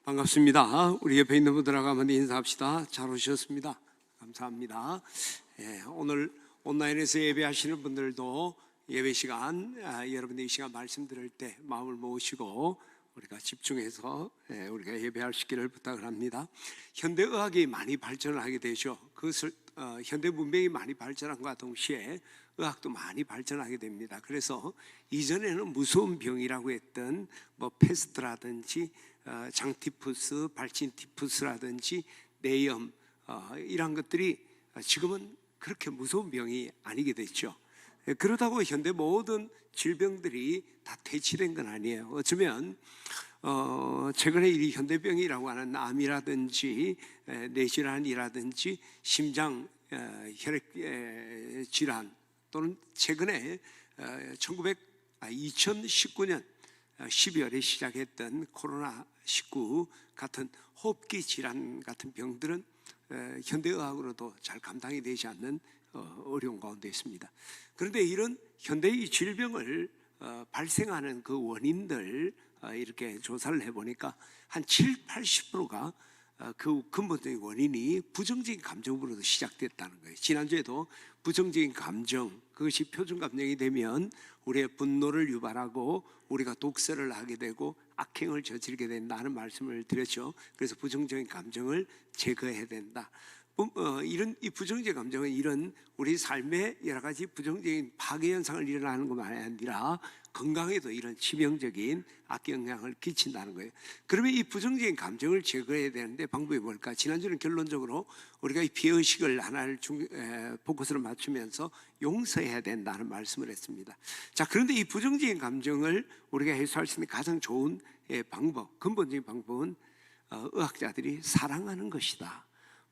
반갑습니다. 우리 옆에 있는 분들하고 한번 인사합시다. 잘 오셨습니다. 감사합니다. 오늘 온라인에서 예배하시는 분들도 예배 시간, 여러분들 이 시간 말씀 들을 때 마음을 모으시고 우리가 집중해서 우리가 예배할 수 있기를 부탁을 합니다. 현대의학이 많이 발전을 하게 되죠. 그것을 현대 문명이 많이 발전함과 동시에 의학도 많이 발전하게 됩니다. 그래서 이전에는 무서운 병이라고 했던 패스트라든지 장티푸스, 발진티푸스라든지 뇌염 이런 것들이 지금은 그렇게 무서운 병이 아니게 됐죠. 그렇다고 현대 모든 질병들이 다 퇴치된 건 아니에요. 어쩌면 최근에 이 현대병이라고 하는 암이라든지 뇌질환이라든지 심장 혈액 질환 또는 최근에 2019년 12월에 시작했던 코로나19 같은 호흡기 질환 같은 병들은 현대의학으로도 잘 감당이 되지 않는 어려운 가운데 있습니다. 그런데 이런 현대의 질병을 발생하는 그 원인들 이렇게 조사를 해보니까 한 70-80%가 그 근본적인 원인이 부정적인 감정으로도 시작됐다는 거예요. 지난주에도 부정적인 감정, 그것이 표준 감정이 되면 우리의 분노를 유발하고 우리가 독설을 하게 되고 악행을 저지르게 된다는 말씀을 드렸죠. 그래서 부정적인 감정을 제거해야 된다. 이런 이 부정적인 감정은 이런 우리 삶의 여러 가지 부정적인 파괴 현상을 일어나는 것만 아니라 건강에도 이런 치명적인 악영향을 끼친다는 거예요. 그러면 이 부정적인 감정을 제거해야 되는데 방법이 뭘까? 지난주는 결론적으로 우리가 이 피의식을 하나를 포커스를 맞추면서 용서해야 된다는 말씀을 했습니다. 자, 그런데 이 부정적인 감정을 우리가 해소할 수 있는 가장 좋은 방법, 근본적인 방법은 의학자들이 사랑하는 것이다.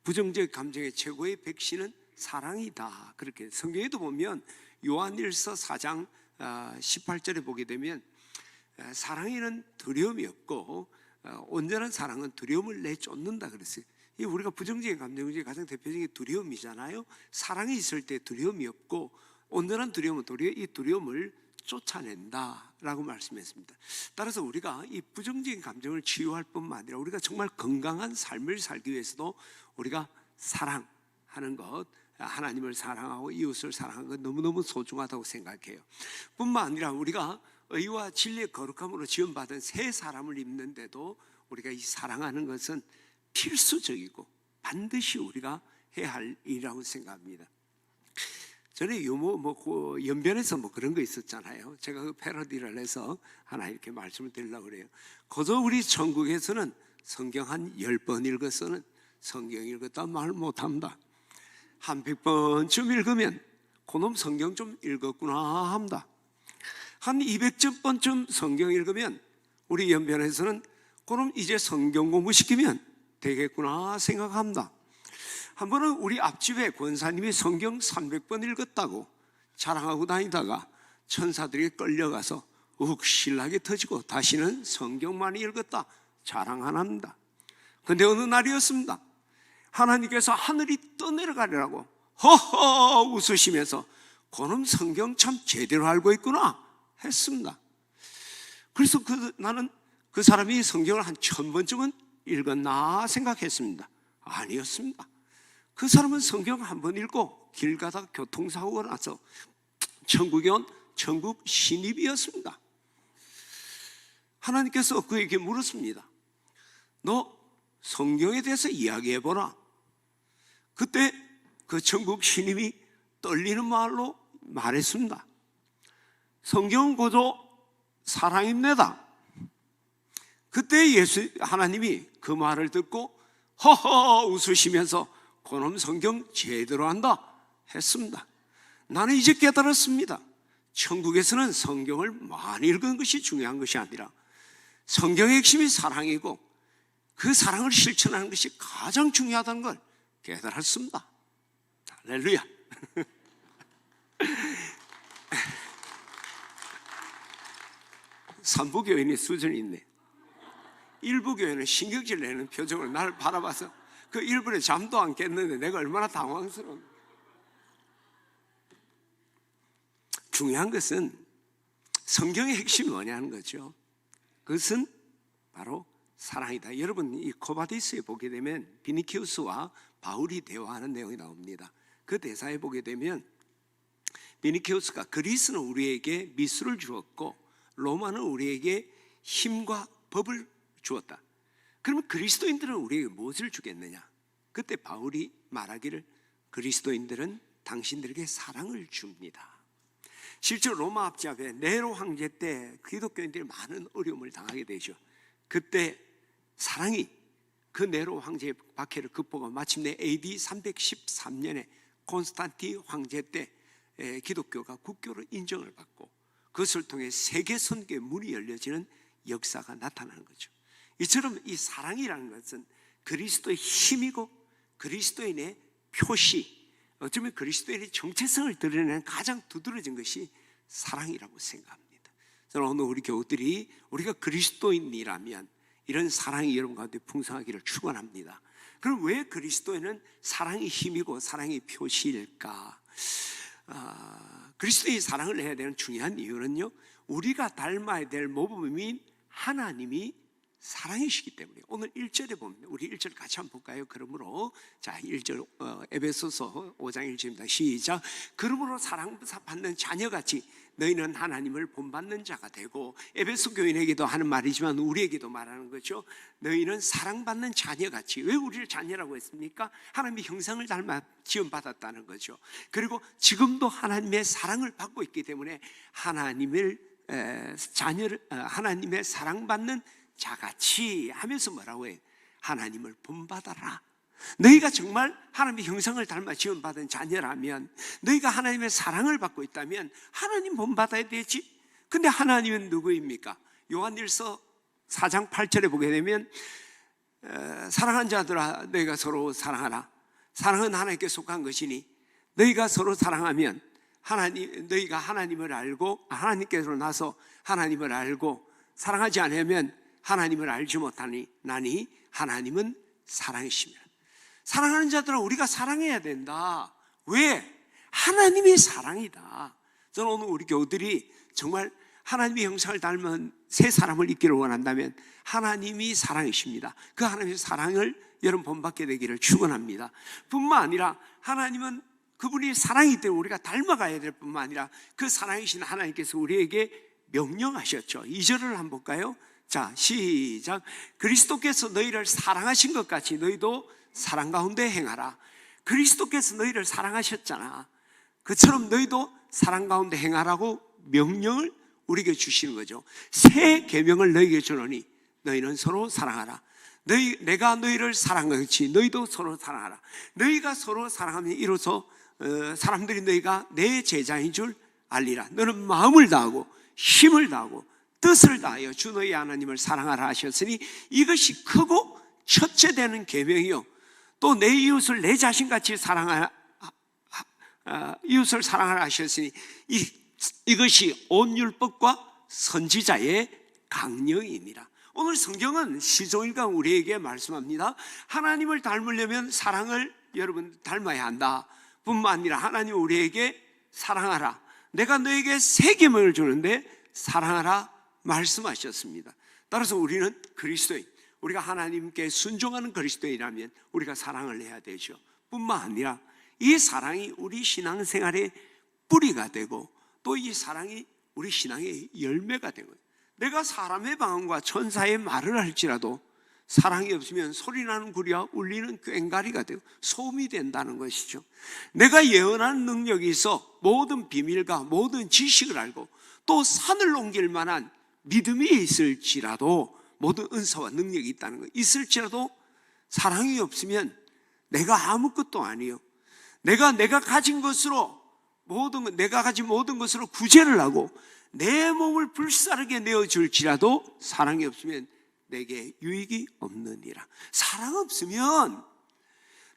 부정적 감정의 최고의 백신은 사랑이다. 그렇게 성경에도 보면 요한일서 4장 18절에 보게 되면 사랑에는 두려움이 없고 온전한 사랑은 두려움을 내쫓는다 그랬어요. 이 우리가 부정적인 감정 중에 가장 대표적인 게 두려움이잖아요. 사랑이 있을 때 두려움이 없고 온전한 두려움은 도리어 이 두려움을 쫓아낸다라고 말씀했습니다. 따라서 우리가 이 부정적인 감정을 치유할 뿐만 아니라 우리가 정말 건강한 삶을 살기 위해서도 우리가 사랑하는 것, 하나님을 사랑하고 이웃을 사랑하는 것 너무너무 소중하다고 생각해요. 뿐만 아니라 우리가 의와 진리의 거룩함으로 지원받은 새 사람을 입는데도 우리가 이 사랑하는 것은 필수적이고 반드시 우리가 해야 할 일이라고 생각합니다. 전에 연변에서 그런 거 있었잖아요. 제가 그 패러디를 해서 하나 이렇게 말씀을 드리려고 그래요. 거저 우리 천국에서는 성경 한 10번 읽어서는 성경 읽었다 말 못합니다. 한 100번쯤 읽으면 그놈 성경 좀 읽었구나 합니다. 한 200번쯤 성경 읽으면 우리 연변에서는 그놈 이제 성경 공부시키면 되겠구나 생각합니다. 한 번은 우리 앞집에 권사님이 성경 300번 읽었다고 자랑하고 다니다가 천사들이 끌려가서 신나게 터지고 다시는 성경만 읽었다 자랑 안 합니다. 그런데 어느 날이었습니다. 하나님께서 하늘이 떠내려가려고 허허 웃으시면서 그놈 성경 참 제대로 알고 있구나 했습니다. 그래서 나는 그 사람이 성경을 한 1000번쯤은 읽었나 생각했습니다. 아니었습니다. 그 사람은 성경 한 번 읽고 길 가다가 교통사고가 나서 천국에 온 천국 신입이었습니다. 하나님께서 그에게 물었습니다. 너 성경에 대해서 이야기해보라. 그때 그 천국 신입이 떨리는 말로 말했습니다. 성경은 고조 사랑입니다. 그때 하나님이 그 말을 듣고 허허 웃으시면서 그놈 성경 제대로 한다 했습니다. 나는 이제 깨달았습니다. 천국에서는 성경을 많이 읽은 것이 중요한 것이 아니라 성경의 핵심이 사랑이고 그 사랑을 실천하는 것이 가장 중요하다는 걸 깨달았습니다. 할렐루야. 삼부교회는 수준이 있네. 일부교회는 신경질 내는 표정으로 나를 바라봐서 그 일부에 잠도 안 깼는데 내가 얼마나 당황스러운. 중요한 것은 성경의 핵심이 뭐냐는 거죠. 그것은 바로 사랑이다. 여러분 이 코바디스에 보게 되면 비니키우스와 바울이 대화하는 내용이 나옵니다. 그 대사에 보게 되면 비니키우스가 그리스는 우리에게 미술을 주었고 로마는 우리에게 힘과 법을 주었다. 그러면 그리스도인들은 우리에게 무엇을 주겠느냐? 그때 바울이 말하기를 그리스도인들은 당신들에게 사랑을 줍니다. 실제로 로마 압제압에 네로 황제 때 기독교인들이 많은 어려움을 당하게 되죠. 그때 사랑이 그 네로 황제의 박해를 극복하고 마침내 AD 313년에 콘스탄티 황제 때 기독교가 국교로 인정을 받고 그것을 통해 세계 선교의 문이 열려지는 역사가 나타나는 거죠. 이처럼 이 사랑이라는 것은 그리스도의 힘이고 그리스도인의 표시, 어쩌면 그리스도인의 정체성을 드러내는 가장 두드러진 것이 사랑이라고 생각합니다. 저는 오늘 우리 교우들이 우리가 그리스도인이라면 이런 사랑이 여러분 가운데 풍성하기를 축원합니다. 그럼 왜 그리스도인은 사랑이 힘이고 사랑이 표시일까? 그리스도의 사랑을 해야 되는 중요한 이유는요, 우리가 닮아야 될 모범인 하나님이 사랑이시기 때문에. 오늘 1절에 보면 우리 1절 같이 한번 볼까요? 그러므로 자 1절 에베소서 5장 1절입니다. 시작. 그러므로 사랑받는 자녀같이 너희는 하나님을 본받는 자가 되고, 에베소 교인에게도 하는 말이지만 우리에게도 말하는 거죠. 너희는 사랑받는 자녀같이. 왜 우리를 자녀라고 했습니까? 하나님의 형상을 닮아 지음받았다는 거죠. 그리고 지금도 하나님의 사랑을 받고 있기 때문에 하나님의 사랑받는 자같이 하면서 뭐라고 해? 하나님을 본받아라. 너희가 정말 하나님의 형상을 닮아 지음받은 자녀라면, 너희가 하나님의 사랑을 받고 있다면 하나님 본받아야 되지. 근데 하나님은 누구입니까? 요한일서 4장 8절에 보게 되면 사랑한 자들아 너희가 서로 사랑하라. 사랑은 하나님께 속한 것이니 너희가 서로 사랑하면 너희가 하나님을 알고 하나님께로 나서 하나님을 알고, 사랑하지 않으면 하나님을 알지 못하니 나니 하나님은 사랑이시며. 사랑하는 자들은 우리가 사랑해야 된다. 왜? 하나님이 사랑이다. 저는 오늘 우리 교우들이 정말 하나님의 형상을 닮은 새 사람을 있기를 원한다면 하나님이 사랑이십니다. 그 하나님의 사랑을 여러분 본받게 되기를 축원합니다. 뿐만 아니라 하나님은 그분이 사랑이기 때문에 우리가 닮아가야 될 뿐만 아니라 그 사랑이신 하나님께서 우리에게 명령하셨죠. 2절을 한번 볼까요? 자 시작. 그리스도께서 너희를 사랑하신 것 같이 너희도 사랑 가운데 행하라. 그리스도께서 너희를 사랑하셨잖아. 그처럼 너희도 사랑 가운데 행하라고 명령을 우리에게 주시는 거죠. 새 계명을 너희에게 주노니 너희는 서로 사랑하라. 내가 너희를 사랑한 것이 너희도 서로 사랑하라. 너희가 서로 사랑하면 이로써 사람들이 너희가 내 제자인 줄 알리라. 너는 마음을 다하고 힘을 다하고 뜻을 다하여 주 너희 하나님을 사랑하라 하셨으니 이것이 크고 첫째 되는 계명이요 또 내 이웃을 내 자신같이 이웃을 사랑하라 하셨으니 이것이 온 율법과 선지자의 강령이니라. 오늘 성경은 시종일관 우리에게 말씀합니다. 하나님을 닮으려면 사랑을 여러분 닮아야 한다. 뿐만 아니라 하나님 우리에게 사랑하라. 내가 너에게 새 계명을 주는데 사랑하라 말씀하셨습니다. 따라서 우리는 그리스도인, 우리가 하나님께 순종하는 그리스도인이라면 우리가 사랑을 해야 되죠. 뿐만 아니라 이 사랑이 우리 신앙생활의 뿌리가 되고 또 이 사랑이 우리 신앙의 열매가 되고, 내가 사람의 방언과 천사의 말을 할지라도 사랑이 없으면 소리나는 구리와 울리는 꽹과리가 되고 소음이 된다는 것이죠. 내가 예언하는 능력이 있어 모든 비밀과 모든 지식을 알고 또 산을 옮길 만한 믿음이 있을지라도, 모든 은사와 능력이 있다는 것 있을지라도 사랑이 없으면 내가 아무것도 아니요. 내가 가진 것으로 내가 가진 모든 것으로 구제를 하고 내 몸을 불사르게 내어줄지라도 사랑이 없으면 내게 유익이 없느니라. 사랑 없으면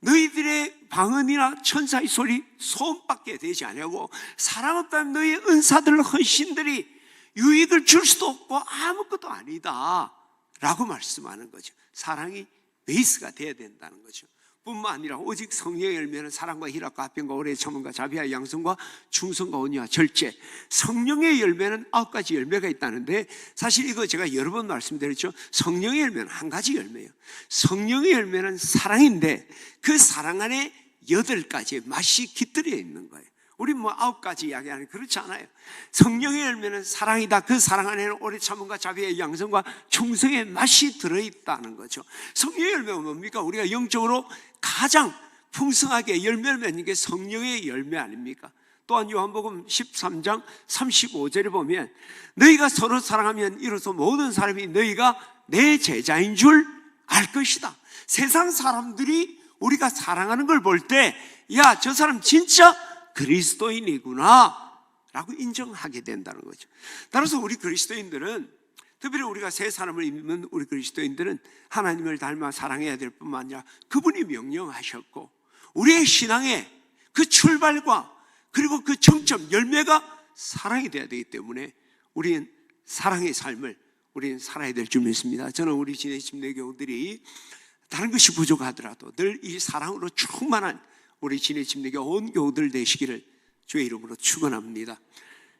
너희들의 방언이나 천사의 소리 소음밖에 되지 아니하고, 사랑 없다면 너희 은사들 헌신들이 유익을 줄 수도 없고 아무것도 아니다 라고 말씀하는 거죠. 사랑이 베이스가 돼야 된다는 거죠. 뿐만 아니라 오직 성령의 열매는 사랑과 희락과 화평과 오래 참음과 자비와 양성과 충성과 온유와 절제. 성령의 열매는 9가지 열매가 있다는데, 사실 이거 제가 여러 번 말씀드렸죠. 성령의 열매는 한 가지 열매예요. 성령의 열매는 사랑인데 그 사랑 안에 8가지의 맛이 깃들여 있는 거예요. 우리 9가지 이야기하는 그렇지 않아요. 성령의 열매는 사랑이다. 그 사랑 안에는 오래 참음과 자비의 양성과 충성의 맛이 들어있다는 거죠. 성령의 열매가 뭡니까? 우리가 영적으로 가장 풍성하게 열매를 맺는 게 성령의 열매 아닙니까? 또한 요한복음 13장 35절에 보면 너희가 서로 사랑하면 이로써 모든 사람이 너희가 내 제자인 줄 알 것이다. 세상 사람들이 우리가 사랑하는 걸 볼 때, 야, 저 사람 진짜 그리스도인이구나 라고 인정하게 된다는 거죠. 따라서 우리 그리스도인들은, 특별히 우리가 새 사람을 입는 우리 그리스도인들은 하나님을 닮아 사랑해야 될 뿐만 아니라 그분이 명령하셨고, 우리의 신앙의 그 출발과 그리고 그 정점, 열매가 사랑이 되어야 되기 때문에 우리는 사랑의 삶을 우리는 살아야 될 줄 믿습니다. 저는 우리 진해집 내교우들이 다른 것이 부족하더라도 늘 이 사랑으로 충만한 우리 진해집 내교 온 교우들 되시기를 주의 이름으로 축원합니다.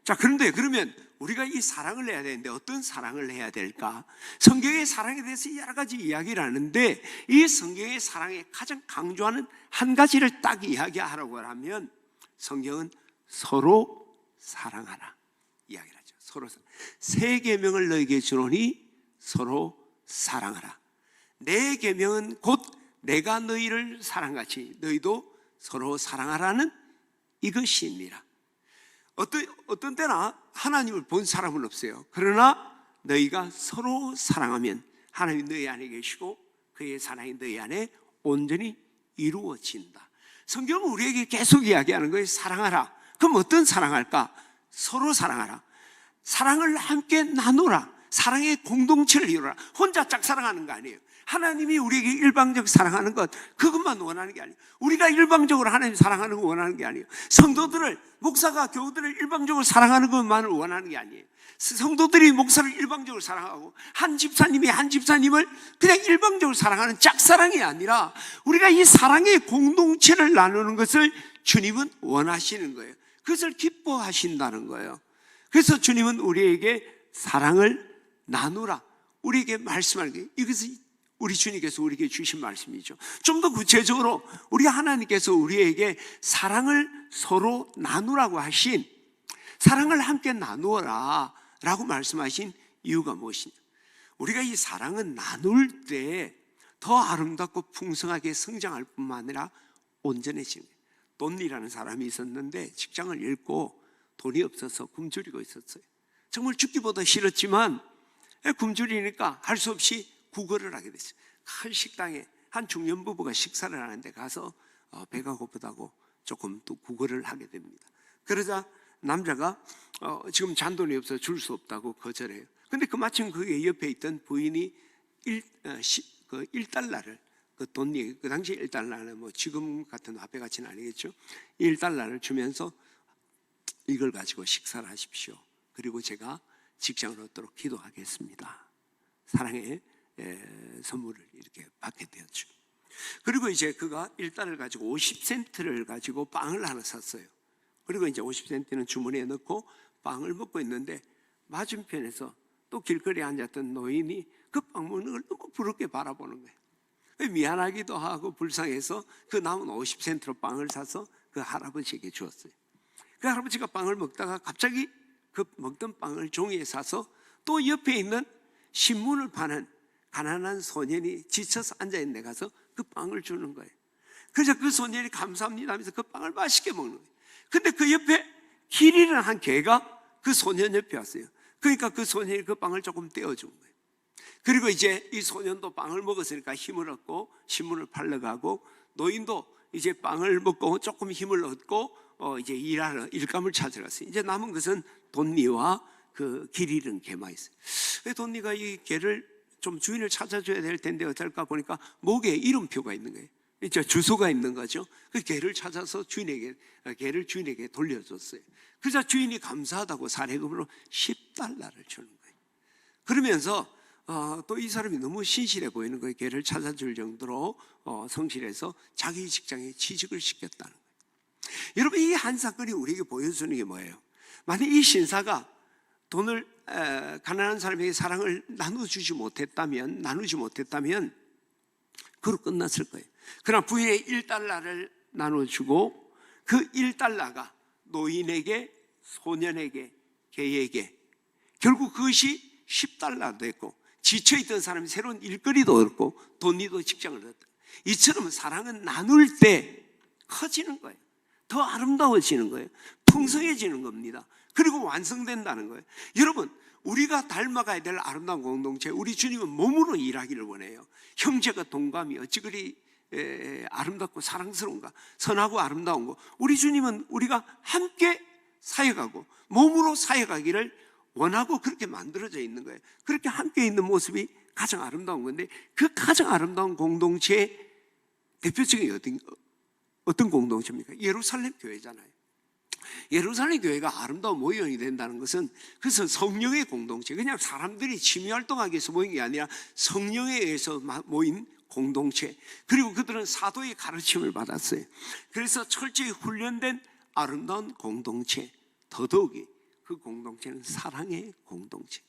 자, 그런데 그러면 우리가 이 사랑을 해야 되는데 어떤 사랑을 해야 될까? 성경의 사랑에 대해서 여러 가지 이야기를 하는데, 이 성경의 사랑에 가장 강조하는 한 가지를 딱 이야기하라고 하면 성경은 서로 사랑하라 이야기를 하죠. 서로. 새 계명을 너에게 주노니 서로 사랑하라. 내 계명은 곧 내가 너희를 사랑같이 너희도 서로 사랑하라는 이것이니라. 어떤 때나 하나님을 본 사람은 없어요. 그러나 너희가 서로 사랑하면 하나님이 너희 안에 계시고 그의 사랑이 너희 안에 온전히 이루어진다. 성경은 우리에게 계속 이야기하는 거예요. 사랑하라. 그럼 어떤 사랑할까? 서로 사랑하라. 사랑을 함께 나누라. 사랑의 공동체를 이루라. 혼자 짝사랑하는 거 아니에요. 하나님이 우리에게 일방적 사랑하는 것, 그것만 원하는 게 아니에요. 우리가 일방적으로 하나님 사랑하는 거 원하는 게 아니에요. 성도들을, 목사가 교우들을 일방적으로 사랑하는 것만을 원하는 게 아니에요. 성도들이 목사를 일방적으로 사랑하고 한 집사님이 한 집사님을 그냥 일방적으로 사랑하는 짝사랑이 아니라 우리가 이 사랑의 공동체를 나누는 것을 주님은 원하시는 거예요. 그것을 기뻐하신다는 거예요. 그래서 주님은 우리에게 사랑을 나누라, 우리에게 말씀하는 게, 이것이 우리 주님께서 우리에게 주신 말씀이죠. 좀 더 구체적으로 우리 하나님께서 우리에게 사랑을 서로 나누라고 하신, 사랑을 함께 나누어라 라고 말씀하신 이유가 무엇이냐? 우리가 이 사랑은 나눌 때 더 아름답고 풍성하게 성장할 뿐만 아니라 온전해지는 거예요. 돈이라는 사람이 있었는데 직장을 잃고 돈이 없어서 굶주리고 있었어요. 정말 죽기보다 싫었지만 굶주리니까 할 수 없이 구걸을 하게 됐어요. 큰 식당에 한 중년 부부가 식사를 하는데 가서 배가 고프다고 조금 또 구걸을 하게 됩니다. 그러자 남자가 지금 잔돈이 없어서 줄 수 없다고 거절해요. 근데 마침 그 옆에 있던 부인이 1달러를, 그 돈이, 그 당시 1달러는 뭐 지금 같은 화폐 가치는 아니겠죠. 1달러를 주면서 이걸 가지고 식사를 하십시오. 그리고 제가 직장을 얻도록 기도하겠습니다. 사랑의 선물을 이렇게 받게 되었죠. 그리고 이제 그가 1달러를 가지고 50센트를 가지고 빵을 하나 샀어요. 그리고 이제 50센트는 주머니에 넣고 빵을 먹고 있는데 맞은편에서 또 길거리에 앉았던 노인이 그 빵 먹는 걸 너무 부럽게 바라보는 거예요. 미안하기도 하고 불쌍해서 그 남은 50센트로 빵을 사서 그 할아버지에게 주었어요. 그 할아버지가 빵을 먹다가 갑자기 그 먹던 빵을 종이에 싸서 또 옆에 있는 신문을 파는 가난한 소년이 지쳐서 앉아있는 데 가서 그 빵을 주는 거예요. 그래서 그 소년이 감사합니다 하면서 그 빵을 맛있게 먹는 거예요. 근데 그 옆에 길 잃은 한 개가 그 소년 옆에 왔어요. 그러니까 그 소년이 그 빵을 조금 떼어준 거예요. 그리고 이제 이 소년도 빵을 먹었으니까 힘을 얻고 신문을 팔러 가고, 노인도 이제 빵을 먹고 조금 힘을 얻고 이제 일감을 찾으러 갔어요. 이제 남은 것은 돈니와 그 길 잃은 개만 있어요. 돈니가 이 개를 좀 주인을 찾아줘야 될 텐데 어떨까 보니까 목에 이름표가 있는 거예요. 이제 주소가 있는 거죠. 그 개를 찾아서 개를 주인에게 돌려줬어요. 그래서 주인이 감사하다고 사례금으로 10달러를 주는 거예요. 그러면서 또 이 사람이 너무 신실해 보이는 거예요. 걔를 찾아줄 정도로 성실해서 자기 직장에 취직을 시켰다는 거예요. 여러분, 이 한 사건이 우리에게 보여주는 게 뭐예요? 만약 이 신사가 돈을 가난한 사람에게 사랑을 나누지 못했다면 그로 끝났을 거예요. 그러나 부인의 1달러를 나눠주고 그 1달러가 노인에게, 소년에게, 개에게 결국 그것이 10달러 됐고, 지쳐있던 사람이 새로운 일거리도 얻고 돈이도 직장을 얻었다. 이처럼 사랑은 나눌 때 커지는 거예요. 더 아름다워지는 거예요. 풍성해지는 겁니다. 그리고 완성된다는 거예요. 여러분, 우리가 닮아가야 될 아름다운 공동체, 우리 주님은 몸으로 일하기를 원해요. 형제가 동감이 어찌 그리 아름답고 사랑스러운가, 선하고 아름다운 거. 우리 주님은 우리가 함께 사역하고 몸으로 사역하기를 원하고 그렇게 만들어져 있는 거예요. 그렇게 함께 있는 모습이 가장 아름다운 건데, 그 가장 아름다운 공동체의 대표적인 어떤 공동체입니까? 예루살렘 교회잖아요. 예루살렘 교회가 아름다운 모형이 된다는 것은 그것은 성령의 공동체, 그냥 사람들이 취미활동하기 위해서 모인 게 아니라 성령에 의해서 모인 공동체, 그리고 그들은 사도의 가르침을 받았어요. 그래서 철저히 훈련된 아름다운 공동체, 더더욱이 그 공동체는 사랑의 공동체,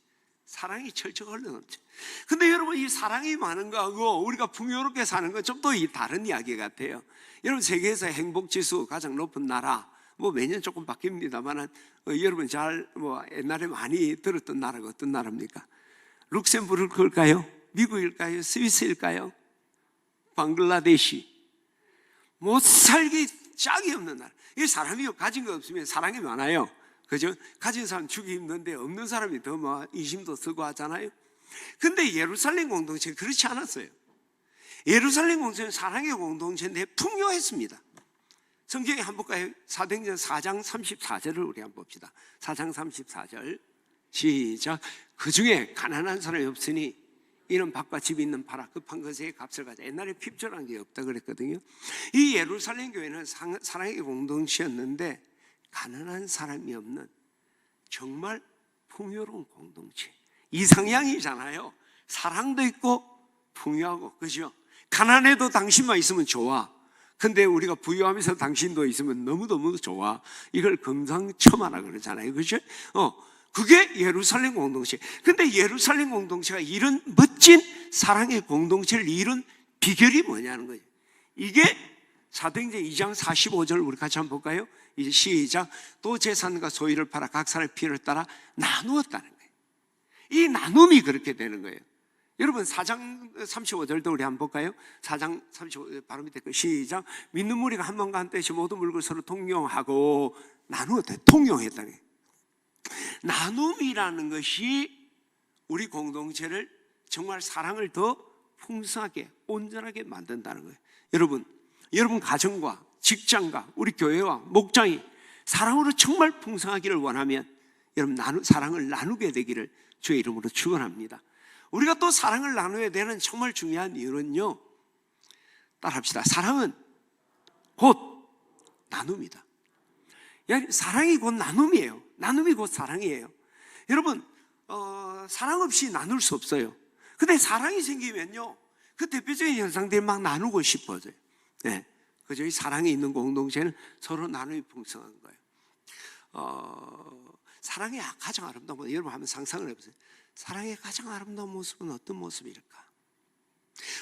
사랑이 철저히 흘러넘쳐. 근데 여러분, 이 사랑이 많은 거하고 우리가 풍요롭게 사는 건 좀 또 다른 이야기 같아요. 여러분, 세계에서 행복지수 가장 높은 나라, 매년 조금 바뀝니다만 여러분 잘 옛날에 많이 들었던 나라가 어떤 나라입니까? 룩셈부르크일까요? 미국일까요? 스위스일까요? 방글라데시. 못 살기 짝이 없는 나라. 이 사람이 가진 거 없으면 사랑이 많아요. 그죠? 가진 사람 주기 힘든데 없는 사람이 더 인심도 쓰고 하잖아요. 근데 예루살렘 공동체는 그렇지 않았어요. 예루살렘 공동체는 사랑의 공동체인데 풍요했습니다. 성경에 한번 볼까요? 사도행전 4장 34절을 우리 한번 봅시다. 4장 34절 시작. 그 중에 가난한 사람이 없으니 이는 밭과 집이 있는 팔아 급한 것에 값을 가져. 옛날에 핍절한 게 없다 그랬거든요. 이 예루살렘 교회는 사랑의 공동체였는데 가난한 사람이 없는 정말 풍요로운 공동체, 이상향이잖아요. 사랑도 있고 풍요하고, 그죠? 가난해도 당신만 있으면 좋아. 근데 우리가 부유하면서 당신도 있으면 너무너무 좋아. 이걸 금상첨화라 그러잖아요. 그죠? 그게 예루살렘 공동체. 근데 예루살렘 공동체가 이런 멋진 사랑의 공동체를 이룬 비결이 뭐냐는 거예요. 이게 사도행전 2장 45절 우리 같이 한번 볼까요? 이제 시작. 또 재산과 소유를 팔아 각 사람의 필요를 따라 나누었다는 거예요. 이 나눔이 그렇게 되는 거예요. 여러분 4장 35절도 우리 한번 볼까요? 4장 35절 바로 밑에 거 시작. 믿는 무리가 한 마음과 한 뜻이 모든 물건을 서로 통용하고 나누었다. 통용했다는 거예요. 나눔이라는 것이 우리 공동체를 정말 사랑을 더 풍성하게 온전하게 만든다는 거예요. 여러분 가정과 직장과 우리 교회와 목장이 사랑으로 정말 풍성하기를 원하면 여러분 사랑을 나누게 되기를 주의 이름으로 축원합니다. 우리가 또 사랑을 나눠야 되는 정말 중요한 이유는요, 따라합시다. 사랑은 곧 나눔이다. 사랑이 곧 나눔이에요. 나눔이 곧 사랑이에요. 여러분, 사랑 없이 나눌 수 없어요. 근데 사랑이 생기면요, 그 대표적인 현상들이 막 나누고 싶어져요. 네. 그죠? 이 사랑이 있는 공동체는 서로 나눔이 풍성한 거예요. 사랑의 가장 아름다운 모습, 여러분 한번 상상을 해보세요. 사랑의 가장 아름다운 모습은 어떤 모습일까?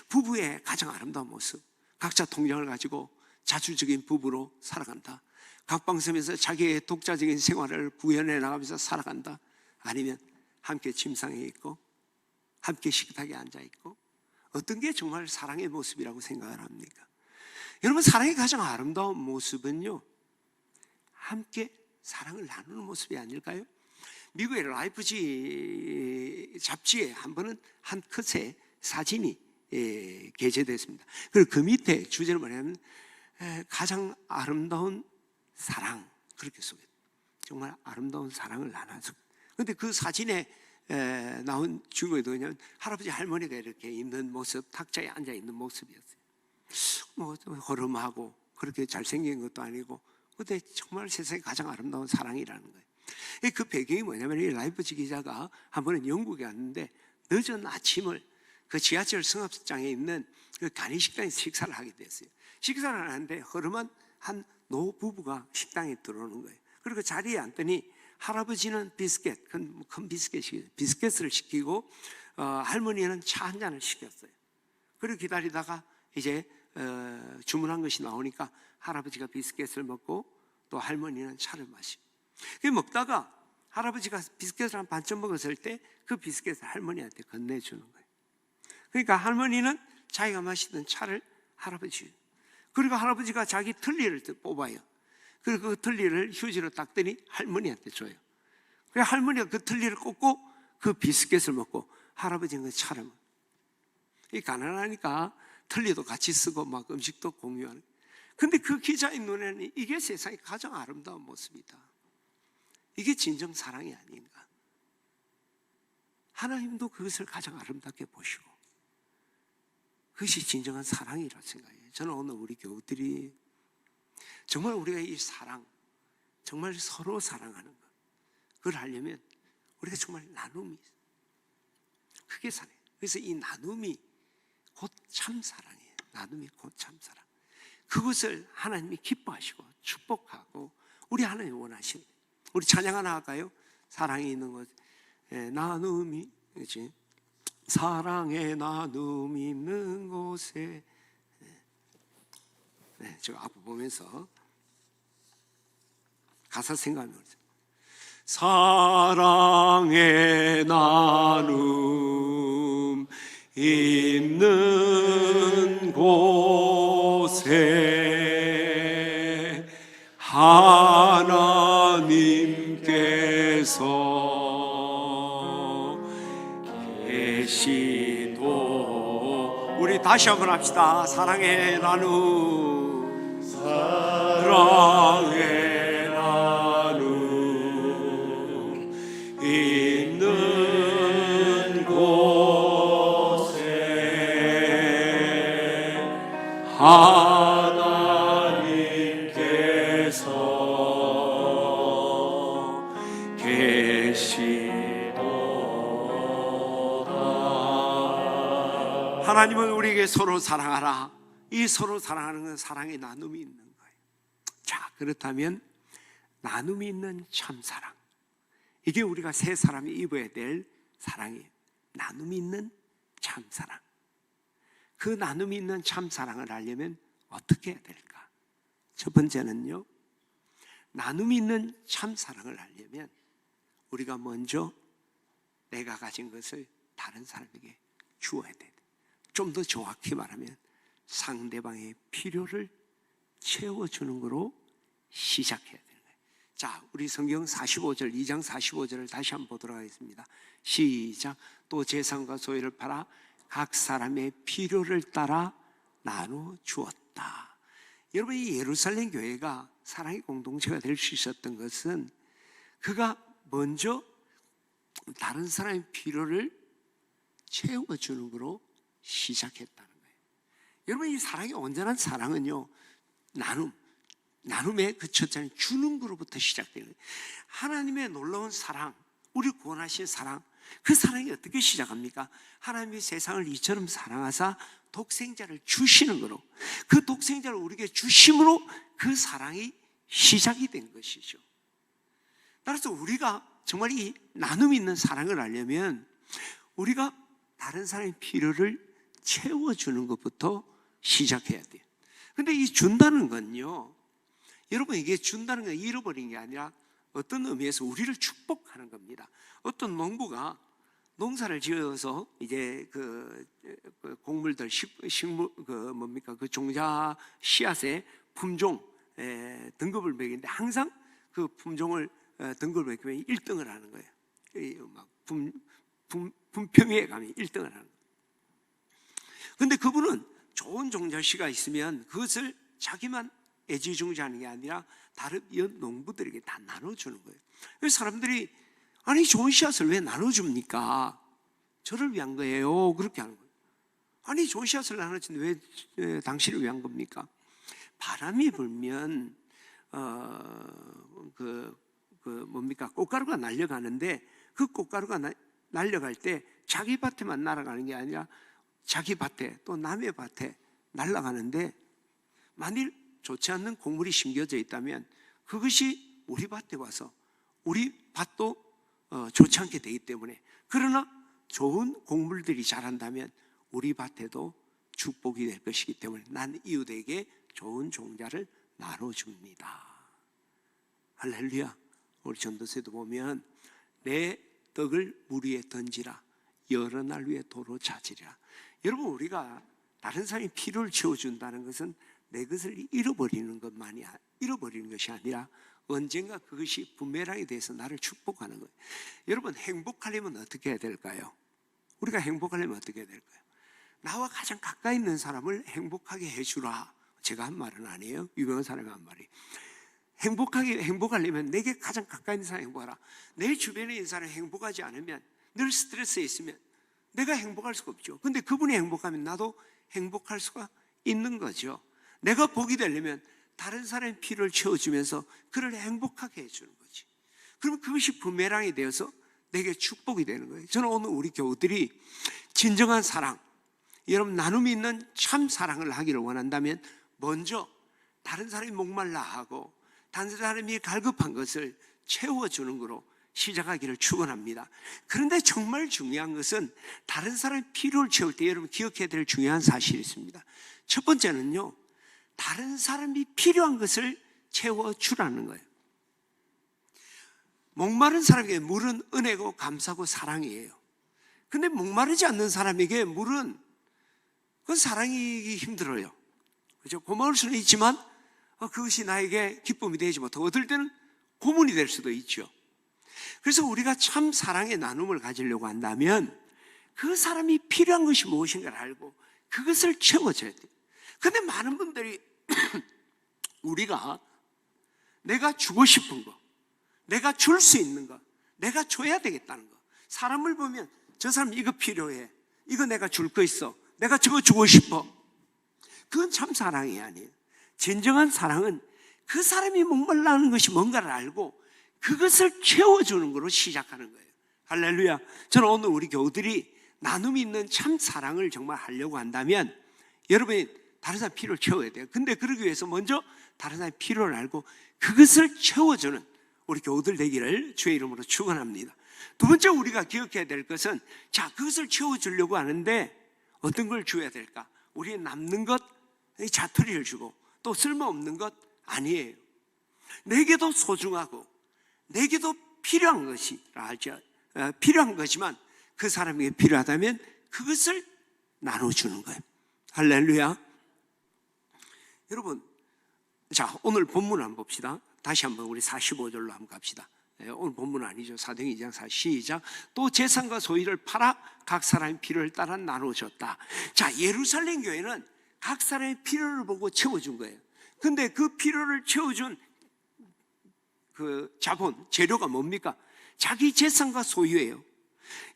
부부의 가장 아름다운 모습, 각자 통장을 가지고 자주적인 부부로 살아간다. 각방섬에서 자기의 독자적인 생활을 구현해 나가면서 살아간다. 아니면 함께 침상에 있고 함께 식탁에 앉아있고, 어떤 게 정말 사랑의 모습이라고 생각을 합니까? 여러분, 사랑의 가장 아름다운 모습은요, 함께 사랑을 나누는 모습이 아닐까요? 미국의 라이프지 잡지에 한 번은 한 컷의 사진이 게재됐습니다. 그리고 그 밑에 주제는 뭐냐면 가장 아름다운 사랑, 그렇게 소개해요. 정말 아름다운 사랑을 나눠서. 그런데 그 사진에 나온 주인공이 누구냐면 할아버지 할머니가 이렇게 있는 모습, 탁자에 앉아 있는 모습이었어요. 허름하고 그렇게 잘생긴 것도 아니고, 근데 정말 세상에 가장 아름다운 사랑이라는 거예요. 그 배경이 뭐냐면 이 라이프지 기자가 한 번은 영국에 왔는데 늦은 아침을 그 지하철 승합장에 있는 그 간이식당에서 식사를 하게 됐어요. 식사를 하는데 허름한 한 노부부가 식당에 들어오는 거예요. 그리고 자리에 앉더니 할아버지는 비스켓, 큰 비스켓을 시키고 할머니는 차 한 잔을 시켰어요. 그리고 기다리다가 이제 주문한 것이 나오니까 할아버지가 비스켓을 먹고 또 할머니는 차를 마시고, 그 먹다가 할아버지가 비스켓을 한 반쯤 먹었을 때 그 비스켓을 할머니한테 건네주는 거예요. 그러니까 할머니는 자기가 마시던 차를 할아버지, 그리고 할아버지가 자기 틀니를 뽑아요. 그리고 그 틀니를 휴지로 닦더니 할머니한테 줘요. 그래서 할머니가 그 틀니를 꽂고 그 비스켓을 먹고 할아버지는 그 차를 먹어요. 이 가난하니까 틀니도 같이 쓰고 막 음식도 공유하는. 근데 그 기자의 눈에는 이게 세상의 가장 아름다운 모습이다. 이게 진정 사랑이 아닌가. 하나님도 그것을 가장 아름답게 보시고 그것이 진정한 사랑이라고 생각해요. 저는 오늘 우리 교우들이 정말 우리가 이 사랑, 정말 서로 사랑하는 것, 그걸 하려면 우리가 정말 나눔이, 그게 사랑이에요. 그래서 이 나눔이 곧 참 사랑이에요. 나눔이 곧 참 사랑. 그것을 하나님이 기뻐하시고 축복하고 우리 하나님이 원하시는. 우리 찬양 하나 할까요? 사랑이 있는 곳, 나눔이, 그렇지? 사랑의 나눔이 있는 곳에. 네, 저 앞에 보면서 가사 생각하면 사랑의 나눔 있는 곳에 하나님께서 계시도. 우리 다시 한번 합시다. 사랑의 나눔, 사랑의 나눔 있는 곳에 하나님께서 계시도다. 하나님은 우리에게 서로 사랑하라. 이 서로 사랑하는 건 사랑의 나눔이 있는 거예요. 자, 그렇다면 나눔이 있는 참사랑, 이게 우리가 새 사람이 입어야 될 사랑이에요. 나눔이 있는 참사랑. 그 나눔이 있는 참사랑을 하려면 어떻게 해야 될까? 첫 번째는요, 나눔이 있는 참사랑을 하려면 우리가 먼저 내가 가진 것을 다른 사람에게 주어야 돼요. 좀 더 정확히 말하면 상대방의 필요를 채워주는 거로 시작해야 되는 거예요. 자, 우리 성경 45절, 2장 45절을 다시 한번 보도록 하겠습니다. 시작. 또 재산과 소유를 팔아 각 사람의 필요를 따라 나눠 주었다. 여러분, 이 예루살렘 교회가 사랑의 공동체가 될 수 있었던 것은 그가 먼저 다른 사람의 필요를 채워주는 거로 시작했다는 거예요. 여러분, 이 사랑의 온전한 사랑은요, 나눔의 그 첫째는 주는 거로부터 시작되는 거예요. 하나님의 놀라운 사랑, 우리를 구원하신 사랑, 그 사랑이 어떻게 시작합니까? 하나님이 세상을 이처럼 사랑하사 독생자를 주시는 거로, 그 독생자를 우리에게 주심으로 그 사랑이 시작이 된 것이죠. 따라서 우리가 정말 이 나눔이 있는 사랑을 하려면 우리가 다른 사람의 필요를 채워주는 것부터 시작해야 돼요. 근데 이 준다는 건요, 여러분, 이게 준다는 건 잃어버린 게 아니라 어떤 의미에서 우리를 축복하는 겁니다. 어떤 농부가 농사를 지어서 이제 그 곡물들, 식물, 그 종자 씨앗의 품종 등급을 매기는데 항상 그 품종을 등급을 매기면 1등을 하는 거예요. 막 분평에 가면 1등을 하는 거예요. 근데 그분은 좋은 종자씨가 있으면 그것을 자기만 애지중지하는 게 아니라 다른 농부들에게 다 나눠주는 거예요. 그래서 사람들이 아니 좋은 씨앗을 왜 나눠줍니까? 저를 위한 거예요. 그렇게 하는 거예요. 아니 좋은 씨앗을 나눠주는데 왜 당신을 위한 겁니까? 바람이 불면 뭡니까? 꽃가루가 날려가는데 그 꽃가루가 날려갈 때 자기 밭에만 날아가는 게 아니라 자기 밭에 또 남의 밭에 날아가는데, 만일 좋지 않는 곡물이 심겨져 있다면 그것이 우리 밭에 와서 우리 밭도 좋지 않게 되기 때문에, 그러나 좋은 곡물들이 자란다면 우리 밭에도 축복이 될 것이기 때문에 난 이웃에게 좋은 종자를 나눠줍니다. 할렐루야. 우리 전도서에도 보면 내 떡을 물 위에 던지라, 여러 날 위에 도로 찾으리라. 여러분, 우리가 다른 사람이 필요를 채워준다는 것은 내 것을 잃어버리는 것이 아니라 언젠가 그것이 부메랑이 돼서 나를 축복하는 거예요. 여러분, 행복하려면 어떻게 해야 될까요? 우리가 행복하려면 어떻게 해야 될까요? 나와 가장 가까이 있는 사람을 행복하게 해주라. 제가 한 말은 아니에요. 유명한 사람이 한 말이. 행복하려면 내게 가장 가까이 있는 사람 행복하라. 내 주변에 있는 사람이 행복하지 않으면, 늘 스트레스에 있으면 내가 행복할 수가 없죠. 근데 그분이 행복하면 나도 행복할 수가 있는 거죠. 내가 복이 되려면 다른 사람의 필요를 채워주면서 그를 행복하게 해주는 거지. 그러면 그것이 부메랑이 되어서 내게 축복이 되는 거예요. 저는 오늘 우리 교우들이 진정한 사랑, 여러분 나눔이 있는 참 사랑을 하기를 원한다면 먼저 다른 사람이 목말라 하고 다른 사람이 갈급한 것을 채워주는 거로 시작하기를 축원합니다. 그런데 정말 중요한 것은 다른 사람의 필요를 채울 때 여러분 기억해야 될 중요한 사실이 있습니다. 첫 번째는요, 다른 사람이 필요한 것을 채워주라는 거예요. 목마른 사람에게 물은 은혜고 감사고 사랑이에요. 근데 목마르지 않는 사람에게 물은 그건 사랑이기 힘들어요. 그죠? 고마울 수는 있지만 그것이 나에게 기쁨이 되지 못하고 어떨 때는 고문이 될 수도 있죠. 그래서 우리가 참 사랑의 나눔을 가지려고 한다면 그 사람이 필요한 것이 무엇인가를 알고 그것을 채워줘야 돼요. 근데 많은 분들이 우리가 내가 주고 싶은 거, 내가 줄 수 있는 거, 내가 줘야 되겠다는 거, 사람을 보면 저 사람 이거 필요해, 이거 내가 줄 거 있어, 내가 저거 주고 싶어, 그건 참 사랑이 아니에요. 진정한 사랑은 그 사람이 목말라하는 것이 뭔가를 알고 그것을 채워주는 것으로 시작하는 거예요. 할렐루야. 저는 오늘 우리 교우들이 나눔이 있는 참 사랑을 정말 하려고 한다면 여러분이 다른 사람 필요를 채워야 돼요. 근데 그러기 위해서 먼저 다른 사람의 필요를 알고 그것을 채워주는 우리 교우들 되기를 주의 이름으로 축원합니다. 두 번째 우리가 기억해야 될 것은, 자, 그것을 채워주려고 하는데 어떤 걸 줘야 될까? 우리의 남는 것, 자투리를 주고 또 쓸모없는 것 아니에요. 내게도 소중하고 내게도 필요한 것이라 하죠. 필요한 거지만 그 사람에게 필요하다면 그것을 나눠주는 거예요. 할렐루야. 여러분, 자, 오늘 본문 한번 봅시다. 다시 한번 우리 45절로 한번 갑시다. 오늘 본문 아니죠. 사도행전 2장 4, 시작. 또 재산과 소유를 팔아 각 사람의 필요를 따라 나눠줬다. 자, 예루살렘 교회는 각 사람의 필요를 보고 채워준 거예요. 근데 그 필요를 채워준 그 자본, 재료가 뭡니까? 자기 재산과 소유예요.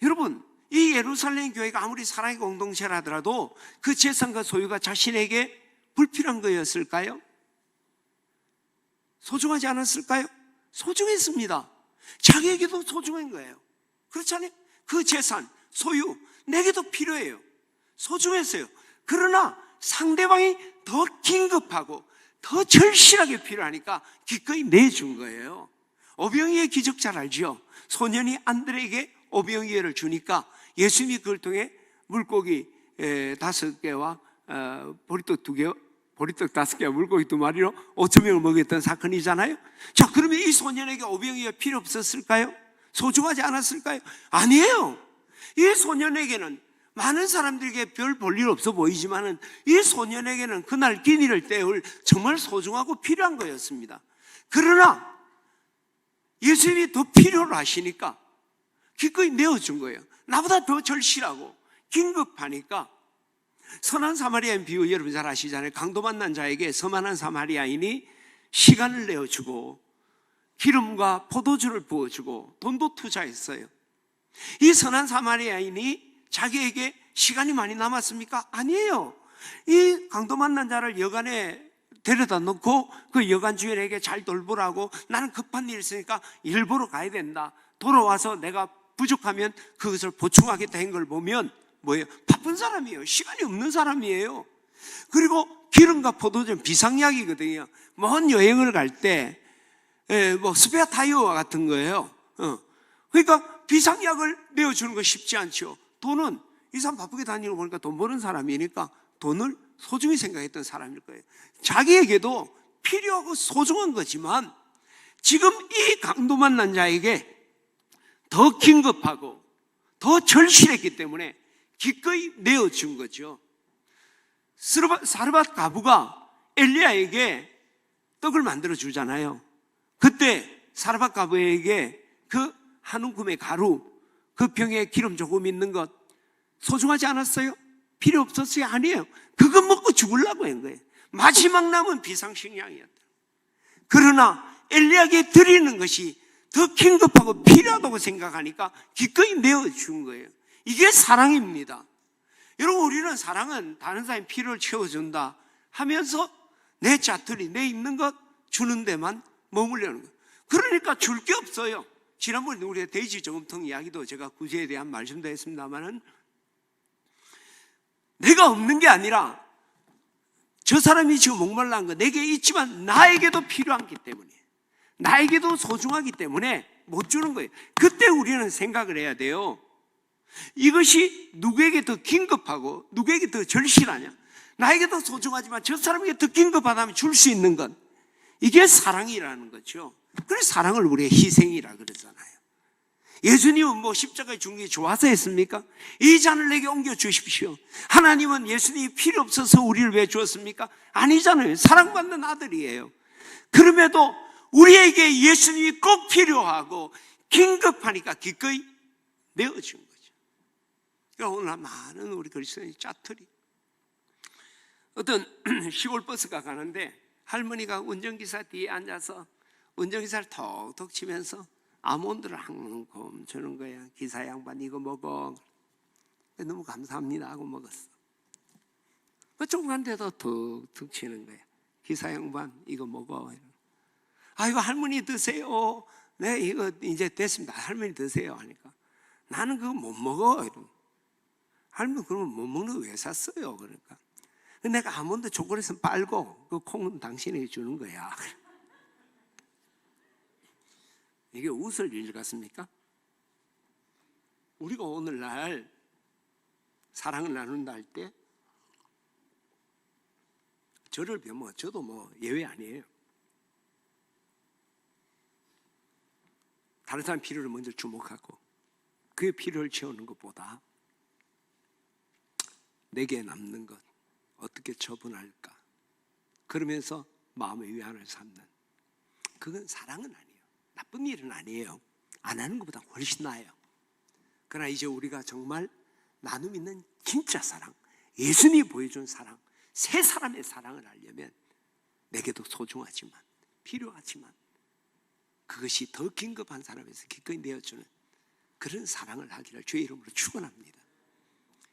여러분, 이 예루살렘 교회가 아무리 사랑의 공동체라 하더라도 그 재산과 소유가 자신에게 불필요한 거였을까요? 소중하지 않았을까요? 소중했습니다. 자기에게도 소중한 거예요. 그렇잖아요? 그 재산, 소유, 내게도 필요해요. 소중했어요. 그러나 상대방이 더 긴급하고 더 절실하게 필요하니까 기꺼이 내준 거예요. 오병이의 기적 잘 알죠? 소년이 안드레에게 오병이어를 주니까 예수님이 그걸 통해 물고기 5개와 보리떡 2개, 보리떡 5개와 물고기 2마리로 5,000명을 먹였던 사건이잖아요. 자, 그러면 이 소년에게 오병이어 필요 없었을까요? 소중하지 않았을까요? 아니에요. 이 소년에게는 많은 사람들에게 별 볼일 없어 보이지만은 이 소년에게는 그날 끼니를 때울 정말 소중하고 필요한 거였습니다. 그러나 예수님이 더 필요로 하시니까 기꺼이 내어준 거예요. 나보다 더 절실하고 긴급하니까. 선한 사마리아인 비유 여러분 잘 아시잖아요. 강도 만난 자에게 서만한 사마리아인이 시간을 내어주고 기름과 포도주를 부어주고 돈도 투자했어요. 이 선한 사마리아인이 자기에게 시간이 많이 남았습니까? 아니에요. 이 강도 만난 자를 여관에 데려다 놓고 그 여관 주인에게 잘 돌보라고, 나는 급한 일이 있으니까 일 보러 가야 된다, 돌아와서 내가 부족하면 그것을 보충하겠다 한 걸 보면 뭐예요? 바쁜 사람이에요. 시간이 없는 사람이에요. 그리고 기름과 포도주는 비상약이거든요. 먼 여행을 갈 때 뭐 스페어 타이어와 같은 거예요. 그러니까 비상약을 내어주는 거 쉽지 않죠. 돈은 이 사람 바쁘게 다니는 거 보니까 돈 버는 사람이니까 돈을 소중히 생각했던 사람일 거예요. 자기에게도 필요하고 소중한 거지만 지금 이 강도 만난 자에게 더 긴급하고 더 절실했기 때문에 기꺼이 내어준 거죠. 사르밧 가부가 엘리야에게 떡을 만들어 주잖아요. 그때 사르밧 가부에게 그 한 움큼의 가루, 그 병에 기름 조금 있는 것 소중하지 않았어요? 필요 없었어요? 아니에요. 그거 먹고 죽으려고 한 거예요. 마지막 남은 비상식량이었다. 그러나 엘리야에게 드리는 것이 더 긴급하고 필요하다고 생각하니까 기꺼이 내어준 거예요. 이게 사랑입니다. 여러분, 우리는 사랑은 다른 사람의 필요를 채워준다 하면서 내 자투리, 내 있는 것 주는 데만 머물려는 거예요. 그러니까 줄 게 없어요. 지난번에 우리의 돼지 저금통 이야기도 제가 구제에 대한 말씀도 했습니다만은 내가 없는 게 아니라 저 사람이 지금 목말라한 거 내게 있지만 나에게도 필요하기 때문에, 나에게도 소중하기 때문에 못 주는 거예요. 그때 우리는 생각을 해야 돼요. 이것이 누구에게 더 긴급하고 누구에게 더 절실하냐? 나에게 더 소중하지만 저 사람에게 더 긴급하다면 줄 수 있는 것, 이게 사랑이라는 거죠. 그래서 사랑을 우리의 희생이라 그러잖아요. 예수님은 뭐 십자가에 죽는 게 좋아서 했습니까? 이 잔을 내게 옮겨 주십시오. 하나님은 예수님이 필요 없어서 우리를 왜 주었습니까? 아니잖아요. 사랑받는 아들이에요. 그럼에도 우리에게 예수님이 꼭 필요하고 긴급하니까 기꺼이 내어준 거죠. 그러니까 오늘 많은 우리 그리스도인이 짜투리. 어떤 시골 버스가 가는데 할머니가 운전기사 뒤에 앉아서 운전기사를 톡톡 치면서 아몬드를 한 콤 주는 거야. 기사 양반 이거 먹어. 너무 감사합니다 하고 먹었어. 그 조그만 데도 툭툭 치는 거야. 기사 양반 이거 먹어. 아, 이거 할머니 드세요. 네, 이거 이제 됐습니다. 할머니 드세요 하니까 나는 그거 못 먹어. 이러고. 할머니 그러면 못 먹는 거 왜 샀어요? 그러니까 내가 아몬드 초콜릿은 빨고 그 콩은 당신에게 주는 거야. 이게 웃을 일 같습니까? 우리가 오늘날 사랑을 나눈다 할 때 저를 보면 저도 뭐 예외 아니에요. 다른 사람 필요를 먼저 주목하고 그의 필요를 채우는 것보다 내게 남는 것 어떻게 처분할까, 그러면서 마음의 위안을 삼는, 그건 사랑은 아니에요. 나쁜 일은 아니에요. 안 하는 것보다 훨씬 나아요. 그러나 이제 우리가 정말 나눔 있는 진짜 사랑, 예수님이 보여준 사랑, 새 사람의 사랑을 알려면 내게도 소중하지만 필요하지만 그것이 더 긴급한 사람에서 기꺼이 내어주는 그런 사랑을 하기를 주의 이름으로 축원합니다.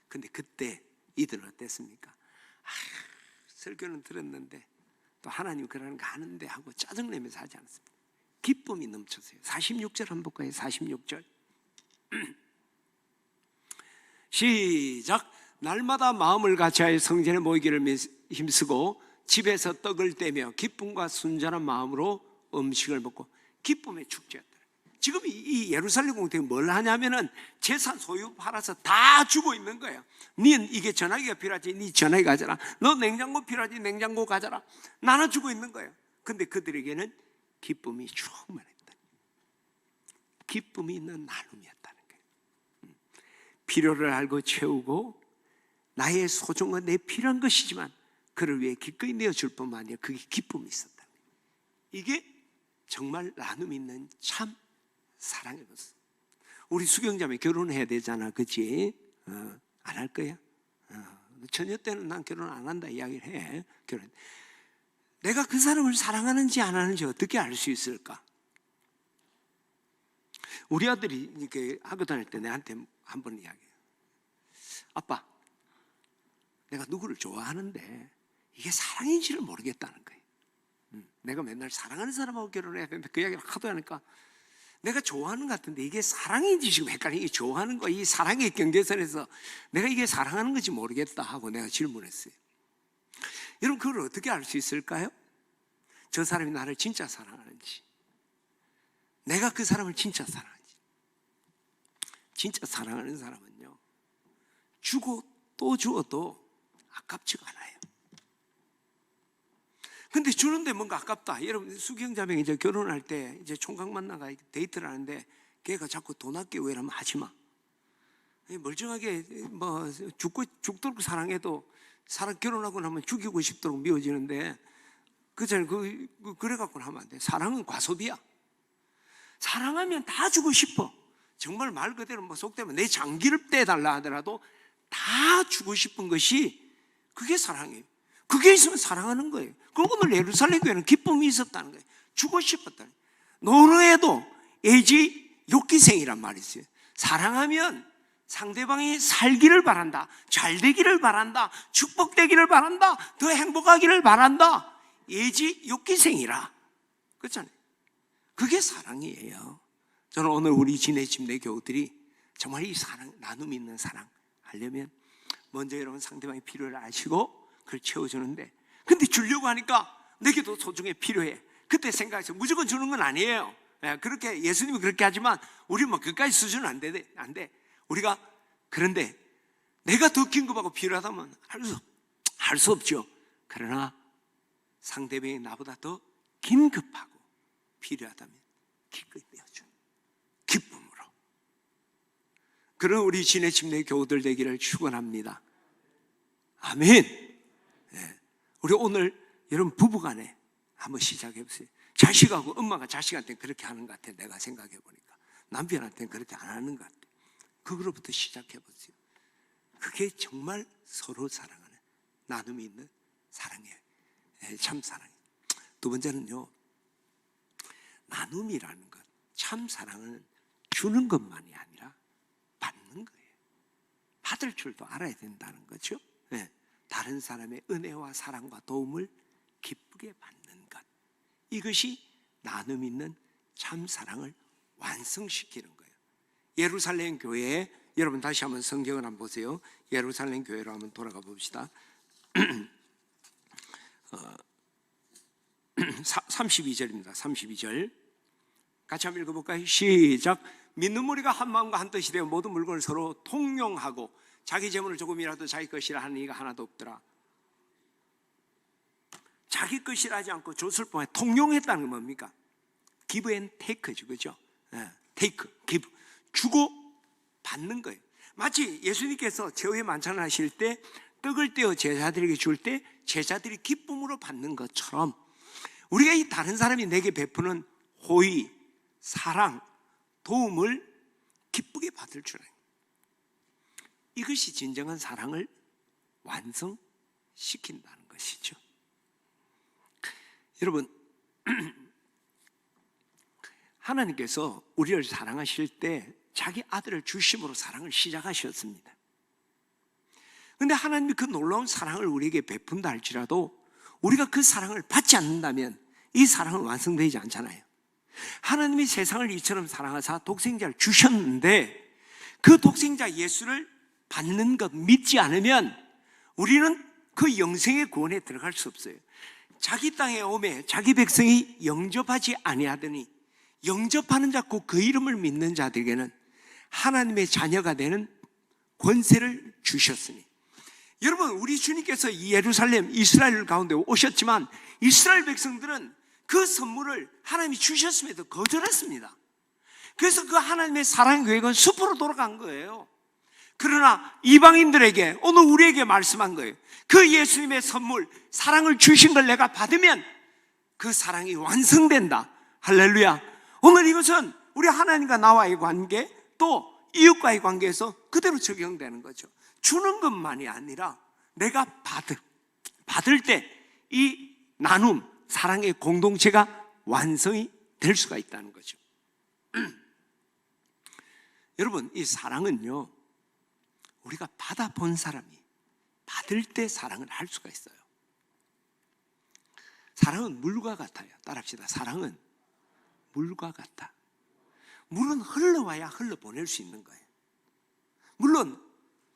그런데 그때 이들은 어땠습니까? 설교는 들었는데 또 하나님 그러는 거 아는데 하고 짜증내면서 하지 않았습니다. 기쁨이 넘쳤어요. 46절 한번 볼까요? 46절 시작. 날마다 마음을 같이하여 성전에 모이기를 힘쓰고 집에서 떡을 떼며 기쁨과 순전한 마음으로 음식을 먹고, 기쁨의 축제였다. 지금 이 예루살렘 공동이 뭘 하냐면은 재산 소유 팔아서 다 주고 있는 거예요. 니 이게 전화기가 필요하지, 니 전화기 가져라. 너 냉장고 필요하지, 냉장고 가져라. 나눠주고 있는 거예요. 근데 그들에게는 기쁨이 충만했다. 기쁨이 있는 나눔이었다는 거예요. 필요를 알고 채우고 나의 소중한 내 필요한 것이지만 그를 위해 기꺼이 내어줄 뿐만 아니라 그게 기쁨이 있었다. 이게 정말 나눔 있는 참 사랑의 모습. 우리 수경자매 결혼해야 되잖아, 그치? 안 할 거야? 처녀 때는 난 결혼 안 한다 이야기를 해. 결혼. 내가 그 사람을 사랑하는지 안 하는지 어떻게 알 수 있을까? 우리 아들이 이렇게 학교 다닐 때 내한테 한 번 이야기해요. 아빠, 내가 누구를 좋아하는데 이게 사랑인지를 모르겠다는 거예요. 내가 맨날 사랑하는 사람하고 결혼해야 되는데 그 이야기를 하도 하니까 내가 좋아하는 것 같은데 이게 사랑인지 지금 헷갈리게 좋아하는 거, 이 사랑의 경계선에서 내가 이게 사랑하는 건지 모르겠다 하고 내가 질문했어요. 여러분, 그걸 어떻게 알 수 있을까요? 저 사람이 나를 진짜 사랑하는지, 내가 그 사람을 진짜 사랑하는지. 진짜 사랑하는 사람은요, 주고 또 주어도 아깝지가 않아요. 근데 주는데 뭔가 아깝다. 여러분, 수경자매가 이제 결혼할 때 이제 총각 만나가 데이트를 하는데 걔가 자꾸 돈 아끼고 이러면 하지 마. 멀쩡하게 뭐 죽도록 사랑해도 사람 결혼하고 나면 죽이고 싶도록 미워지는데 그래갖고는 하면 안 돼. 사랑은 과소비야. 사랑하면 다 주고 싶어. 정말 말 그대로 뭐 속되면 내 장기를 떼달라 하더라도 다 주고 싶은 것이 그게 사랑이에요. 그게 있으면 사랑하는 거예요. 그리고 오늘 예루살렘 교회는 기쁨이 있었다는 거예요. 주고 싶었다는 거예요. 노르에도 애지 욕기생이란 말이 있어요. 사랑하면 상대방이 살기를 바란다, 잘 되기를 바란다, 축복되기를 바란다, 더 행복하기를 바란다. 애지 욕기생이라. 그렇잖아요. 그게 사랑이에요. 저는 오늘 우리 진해침대 교우들이 정말 이 사랑, 나눔 있는 사랑 하려면 먼저 여러분 상대방의 필요를 아시고 그걸 채워주는데, 근데 주려고 하니까 내게도 소중해, 필요해. 그때 생각해서 무조건 주는 건 아니에요. 그렇게 예수님이 그렇게 하지만 우리 뭐 그까지 수준은 안 돼. 우리가 그런데 내가 더 긴급하고 필요하다면 할 수 없죠. 그러나 상대방이 나보다 더 긴급하고 필요하다면 기꺼이 내어주는 기쁨으로. 그런 우리 진해침대 교우들 되기를 축원합니다. 아멘. 우리 오늘 여러분 부부간에 한번 시작해 보세요. 자식하고 엄마가 자식한테 그렇게 하는 것 같아. 내가 생각해 보니까 남편한테는 그렇게 안 하는 것 같아. 그거로부터 시작해 보세요. 그게 정말 서로 사랑하는, 나눔이 있는 사랑이에요. 참 사랑이에요. 두 번째는요, 나눔이라는 것, 참 사랑은 주는 것만이 아니라 받는 거예요. 받을 줄도 알아야 된다는 거죠. 다른 사람의 은혜와 사랑과 도움을 기쁘게 받는 것, 이것이 나눔 있는 참 사랑을 완성시키는 거예요. 예루살렘 교회에, 여러분 다시 한번 성경을 한번 보세요. 예루살렘 교회로 한번 돌아가 봅시다. 32절입니다. 32절 같이 한번 읽어볼까요? 시작. 믿는 무리가 한 마음과 한 뜻이 되어 모든 물건을 서로 통용하고 자기 재물을 조금이라도 자기 것이라 하는 이가 하나도 없더라. 자기 것이라 하지 않고 줬을 뿐만 아니라 통용했다는 건 뭡니까? give and take죠, 그죠? take, give, 주고 받는 거예요. 마치 예수님께서 제후의 만찬을 하실 때 떡을 떼어 제자들에게 줄 때 제자들이 기쁨으로 받는 것처럼 우리가 이 다른 사람이 내게 베푸는 호의, 사랑, 도움을 기쁘게 받을 줄 알아요. 이것이 진정한 사랑을 완성시킨다는 것이죠. 여러분, 하나님께서 우리를 사랑하실 때 자기 아들을 주심으로 사랑을 시작하셨습니다. 그런데 하나님이 그 놀라운 사랑을 우리에게 베푼다 할지라도 우리가 그 사랑을 받지 않는다면 이 사랑은 완성되지 않잖아요. 하나님이 세상을 이처럼 사랑하사 독생자를 주셨는데 그 독생자 예수를 받는 것 믿지 않으면 우리는 그 영생의 구원에 들어갈 수 없어요. 자기 땅에 오매 자기 백성이 영접하지 아니하더니 영접하는 자 곧 그 이름을 믿는 자들에게는 하나님의 자녀가 되는 권세를 주셨으니. 여러분, 우리 주님께서 이 예루살렘 이스라엘 가운데 오셨지만 이스라엘 백성들은 그 선물을 하나님이 주셨음에도 거절했습니다. 그래서 그 하나님의 사랑 계획은 숲으로 돌아간 거예요. 그러나 이방인들에게 오늘 우리에게 말씀한 거예요. 그 예수님의 선물, 사랑을 주신 걸 내가 받으면 그 사랑이 완성된다. 할렐루야. 오늘 이것은 우리 하나님과 나와의 관계, 또 이웃과의 관계에서 그대로 적용되는 거죠. 주는 것만이 아니라 내가 받을 때 이 나눔, 사랑의 공동체가 완성이 될 수가 있다는 거죠. 여러분, 이 사랑은요, 우리가 받아본 사람이 받을 때 사랑을 할 수가 있어요. 사랑은 물과 같아요. 따라합시다. 사랑은 물과 같아. 물은 흘러와야 흘러보낼 수 있는 거예요. 물론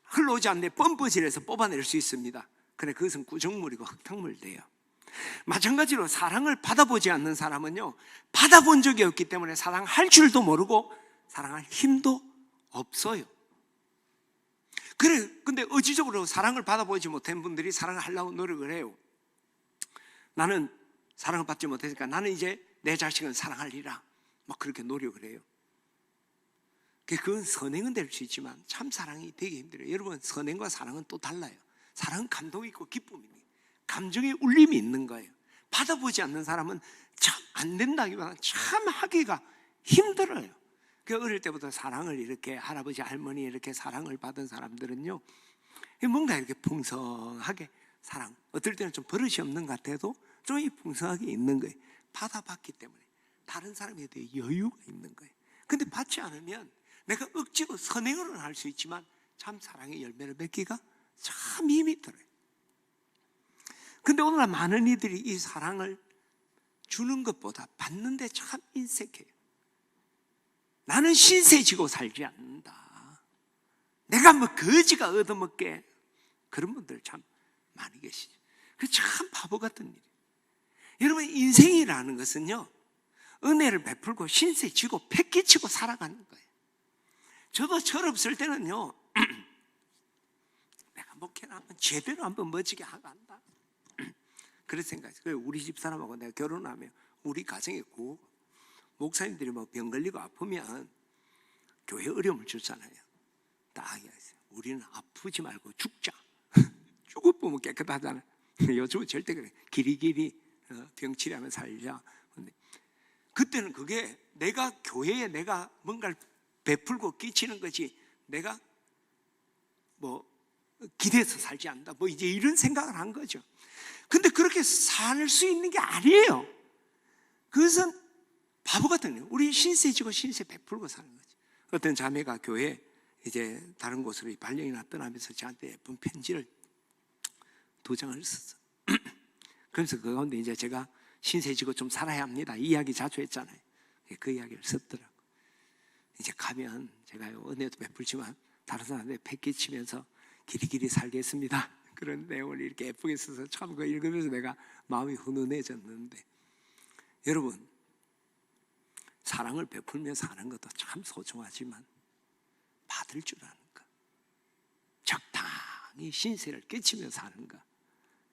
흘러오지 않는데 펌프질해서 뽑아낼 수 있습니다. 그런데 그것은 구정물이고 흙탕물 돼요. 마찬가지로 사랑을 받아보지 않는 사람은요, 받아본 적이 없기 때문에 사랑할 줄도 모르고 사랑할 힘도 없어요. 근데 의지적으로 사랑을 받아보지 못한 분들이 사랑을 하려고 노력을 해요. 나는 사랑을 받지 못했으니까 나는 이제 내 자식은 사랑하리라, 막 그렇게 노력을 해요. 그건 선행은 될 수 있지만 참 사랑이 되기 힘들어요. 여러분, 선행과 사랑은 또 달라요. 사랑은 감동이 있고 기쁨이 있는, 감정의 울림이 있는 거예요. 받아보지 않는 사람은 참 안 된다기보다는 참 하기가 힘들어요. 어릴 때부터 사랑을 이렇게, 할아버지 할머니 이렇게 사랑을 받은 사람들은요, 뭔가 이렇게 풍성하게 사랑, 어떨 때는 좀 버릇이 없는 것 같아도 좀 풍성하게 있는 거예요. 받아봤기 때문에 다른 사람에 대해 여유가 있는 거예요. 근데 받지 않으면 내가 억지로 선행으로는 할 수 있지만 참 사랑의 열매를 맺기가 참 힘이 들어요. 근데 오늘날 많은 이들이 이 사랑을 주는 것보다 받는데 참 인색해요. 나는 신세지고 살지 않는다, 내가 뭐 거지가 얻어먹게, 그런 분들 참 많이 계시죠. 그 참 바보 같은 일이에요. 여러분, 인생이라는 것은요, 은혜를 베풀고 신세지고 패기치고 살아가는 거예요. 저도 철없을 때는요, 내가 목회를 한번 제대로 한번 멋지게 하고 한다, 그런 생각이에요. 우리 집사람하고 내가 결혼하면 우리 가정에 목사님들이 뭐 병 걸리고 아프면 교회 어려움을 주잖아요. 딱 얘기하세요. 우리는 아프지 말고 죽자. 죽어보면 깨끗하잖아요. 요즘은 절대 그래. 길이길이 병치료하면 살자. 근데 그때는 그게 내가 교회에 내가 뭔가를 베풀고 끼치는 거지, 내가 뭐 기대서 살지 않는다, 뭐 이제 이런 생각을 한 거죠. 근데 그렇게 살 수 있는 게 아니에요. 그것은 바보 같은 거예요. 우리 신세지고 신세 베풀고 사는 거지. 어떤 자매가 교회 이제 다른 곳으로 발령이나 떠나면서 저한테 예쁜 편지를 2장을 썼어. 그래서 그 가운데 이제 제가 신세지고 좀 살아야 합니다, 이 이야기 자주 했잖아요. 그 이야기를 썼더라고. 이제 가면 제가 은혜도 베풀지만 다른 사람한테 패기치면서 길이길이 살겠습니다, 그런 내용을 이렇게 예쁘게 써서 참 그거 읽으면서 내가 마음이 훈훈해졌는데, 여러분, 사랑을 베풀면서 하는 것도 참 소중하지만 받을 줄 아는 것, 적당히 신세를 끼치면서 사는 것,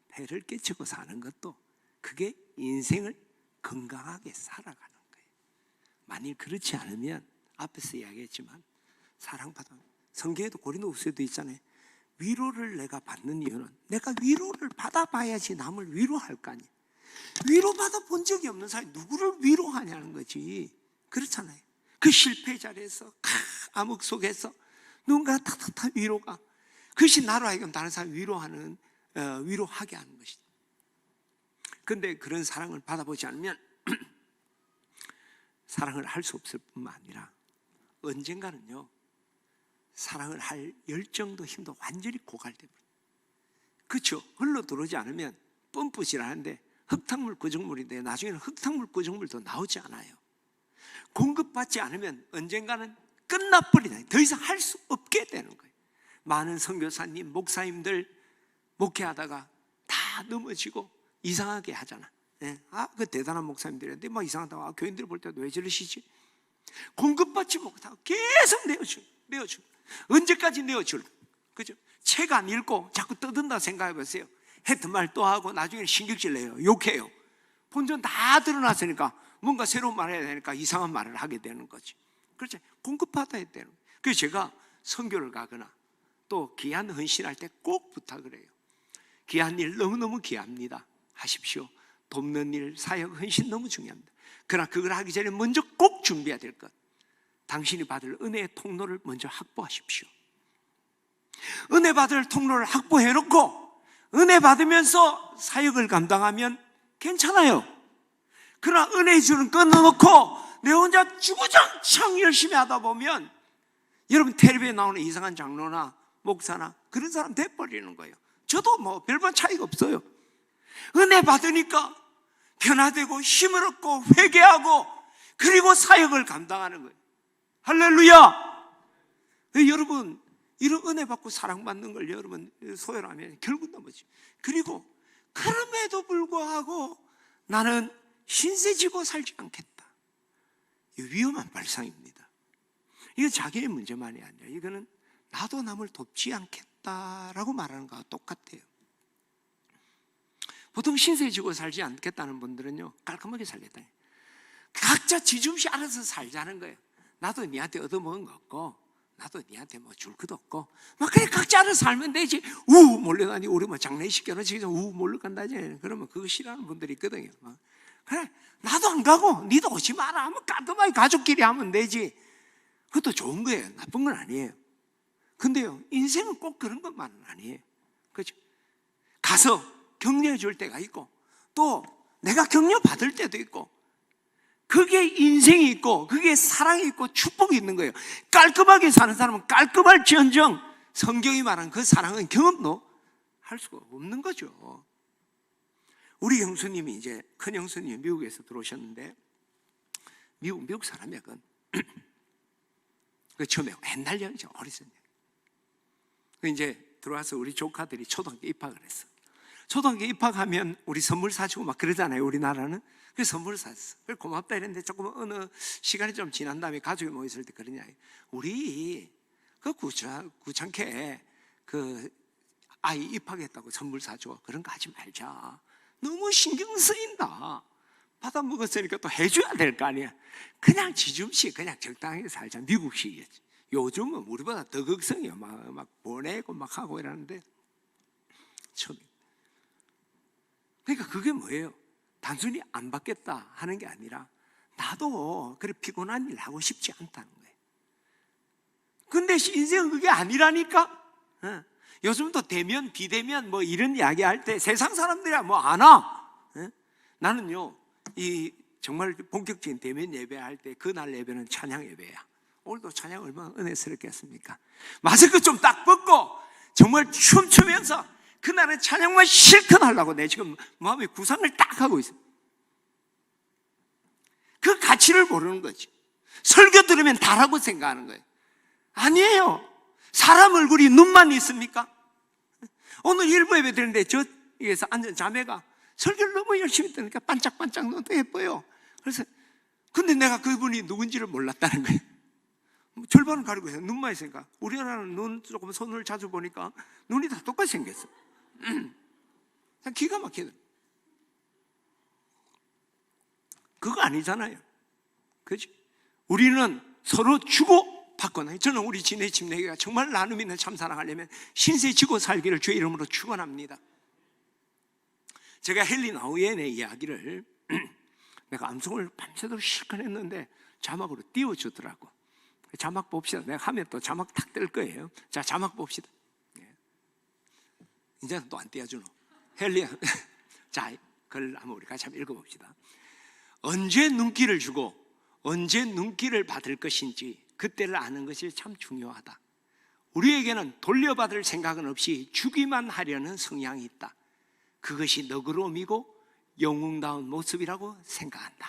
배를 끼치고 사는 것도, 그게 인생을 건강하게 살아가는 거예요. 만일 그렇지 않으면 앞에서 이야기했지만 사랑받아, 성경에도 고린도후서에도 있잖아요. 위로를 내가 받는 이유는 내가 위로를 받아봐야지 남을 위로할 거 아니에요. 위로받아 본 적이 없는 사람이 누구를 위로하냐는 거지. 그렇잖아요. 그 실패 자리에서 암흑 속에서 누군가 탁탁탁 위로가, 그것이 나로 하여금 다른 사람 위로하게 하는 것이죠. 그런데 그런 사랑을 받아보지 않으면 사랑을 할 수 없을 뿐만 아니라 언젠가는요, 사랑을 할 열정도 힘도 완전히 고갈됩니다. 그렇죠? 흘러 들어오지 않으면 펌프질하는데 흙탕물 구정물인데 나중에는 흙탕물 구정물도 나오지 않아요. 공급받지 않으면 언젠가는 끝나버리다, 더 이상 할 수 없게 되는 거예요. 많은 선교사님, 목사님들 목회하다가 다 넘어지고 이상하게 하잖아. 그 대단한 목사님들인데 막 이상하다고, 교인들 볼 때도 왜 저러시지? 공급받지 못하고 계속 내어주고 언제까지 내어줄? 그죠? 책 안 읽고 자꾸 떠든다 생각해 보세요. 했던 말 또 하고 나중에 신경질 내요, 욕해요. 본전 다 드러났으니까 뭔가 새로운 말을 해야 되니까 이상한 말을 하게 되는 거지. 그렇죠? 공급받아야 되는 거예요. 그래서 제가 선교를 가거나 또 귀한 헌신할 때 꼭 부탁을 해요. 귀한 일 너무너무 귀합니다, 하십시오. 돕는 일, 사역, 헌신 너무 중요합니다. 그러나 그걸 하기 전에 먼저 꼭 준비해야 될 것, 당신이 받을 은혜의 통로를 먼저 확보하십시오. 은혜 받을 통로를 확보해놓고 은혜 받으면서 사역을 감당하면 괜찮아요. 그러나 은혜 주는 끊어놓고 내 혼자 주구장창 열심히 하다 보면 여러분, 텔레비에 나오는 이상한 장로나 목사나 그런 사람 돼버리는 거예요. 저도 뭐 별반 차이가 없어요. 은혜 받으니까 변화되고 힘을 얻고 회개하고 그리고 사역을 감당하는 거예요. 할렐루야! 여러분, 이런 은혜 받고 사랑받는 걸 여러분 소홀하면 결국 넘어지. 그리고 그럼에도 불구하고 나는 신세지고 살지 않겠다. 위험한 발상입니다. 이건 자기의 문제만이 아니라 이거는 나도 남을 돕지 않겠다라고 말하는 거와 똑같아요. 보통 신세지고 살지 않겠다는 분들은요, 깔끔하게 살겠다. 각자 지중시 알아서 살자는 거예요. 나도 니한테 얻어먹은 거 없고, 나도 니한테 뭐 줄 것도 없고, 막 그래 각자 알아서 살면 되지. 몰려다니 우리 뭐 장례식 결혼식에서 몰려간다지. 그러면 그거 싫어하는 분들이 있거든요. 그래 나도 안 가고 니도 오지 마라 하면 깔끔하게 가족끼리 하면 되지. 그것도 좋은 거예요. 나쁜 건 아니에요. 근데요, 인생은 꼭 그런 것만은 아니에요. 그렇죠? 가서 격려해 줄 때가 있고, 또 내가 격려 받을 때도 있고, 그게 인생이 있고, 그게 사랑이 있고, 축복이 있는 거예요. 깔끔하게 사는 사람은 깔끔할지언정 성경이 말한 그 사랑은 경험도 할 수가 없는 거죠. 우리 형수님이 이제 큰 형수님이 미국에서 들어오셨는데, 미국 사람이야. 그 처음에 옛날 얘기죠. 어렸을 때. 이제 들어와서 우리 조카들이 초등학교 입학을 했어. 초등학교 입학하면 우리 선물 사주고 막 그러잖아요. 우리나라는. 그래서 선물을 샀어. 그래서 고맙다 이랬는데 조금 어느 시간이 좀 지난 다음에 가족이 모였을 때 그러냐. 우리 그 구창케 그 아이 입학했다고 선물 사줘. 그런 거 하지 말자. 너무 신경 쓰인다. 받아 먹었으니까 또 해줘야 될 거 아니야. 그냥 지줌씩 그냥 적당하게 살자. 미국식이었지. 요즘은 우리보다 더 극성이야. 막 보내고 막 하고 이러는데 처음에. 그러니까 그게 뭐예요? 단순히 안 받겠다 하는 게 아니라 나도 그래 피곤한 일 하고 싶지 않다는 거예요. 근데 인생은 그게 아니라니까. 요즘도 대면 비대면 뭐 이런 이야기 할 때 세상 사람들이야 뭐 안 와. 나는요 이 정말 본격적인 대면 예배할 때 그날 예배는 찬양 예배야. 오늘도 찬양 얼마나 은혜스럽겠습니까? 마스크 좀 딱 벗고 정말 춤추면서 그날은 찬양만 실컷 하려고 내 지금 마음의 구상을 딱 하고 있어. 그 가치를 모르는 거지. 설교 들으면 다라고 생각하는 거예요. 아니에요. 사람 얼굴이 눈만 있습니까? 오늘 일부 예배 드리는데 저기에서 앉은 자매가 설교를 너무 열심히 들으니까 반짝반짝 눈도 예뻐요. 그래서 근데 내가 그분이 누군지를 몰랐다는 거예요. 절반은 가리고 있어요. 눈만 있으니까. 우리나라는 눈 조금 손을 자주 보니까 눈이 다 똑같이 생겼어. 기가 막히다. 그거 아니잖아요. 그죠? 우리는 서로 주고 받거나. 저는 우리 지네 집내기가 정말 나눔 있는 참사랑하려면 신세 지고 살기를 주의 이름으로 축원합니다. 제가 헬린 아우엔의 이야기를 내가 암송을 밤새도록 실컷 했는데 자막으로 띄워주더라고. 자막 봅시다. 내가 하면 또 자막 탁 뜰 거예요. 자, 자막 봅시다. 이제는 또 안 띄워주노. 헬리야. 자, 그걸 한번 우리 같이 한번 읽어봅시다. 언제 눈길을 주고 언제 눈길을 받을 것인지 그때를 아는 것이 참 중요하다. 우리에게는 돌려받을 생각은 없이 주기만 하려는 성향이 있다. 그것이 너그러움이고 영웅다운 모습이라고 생각한다.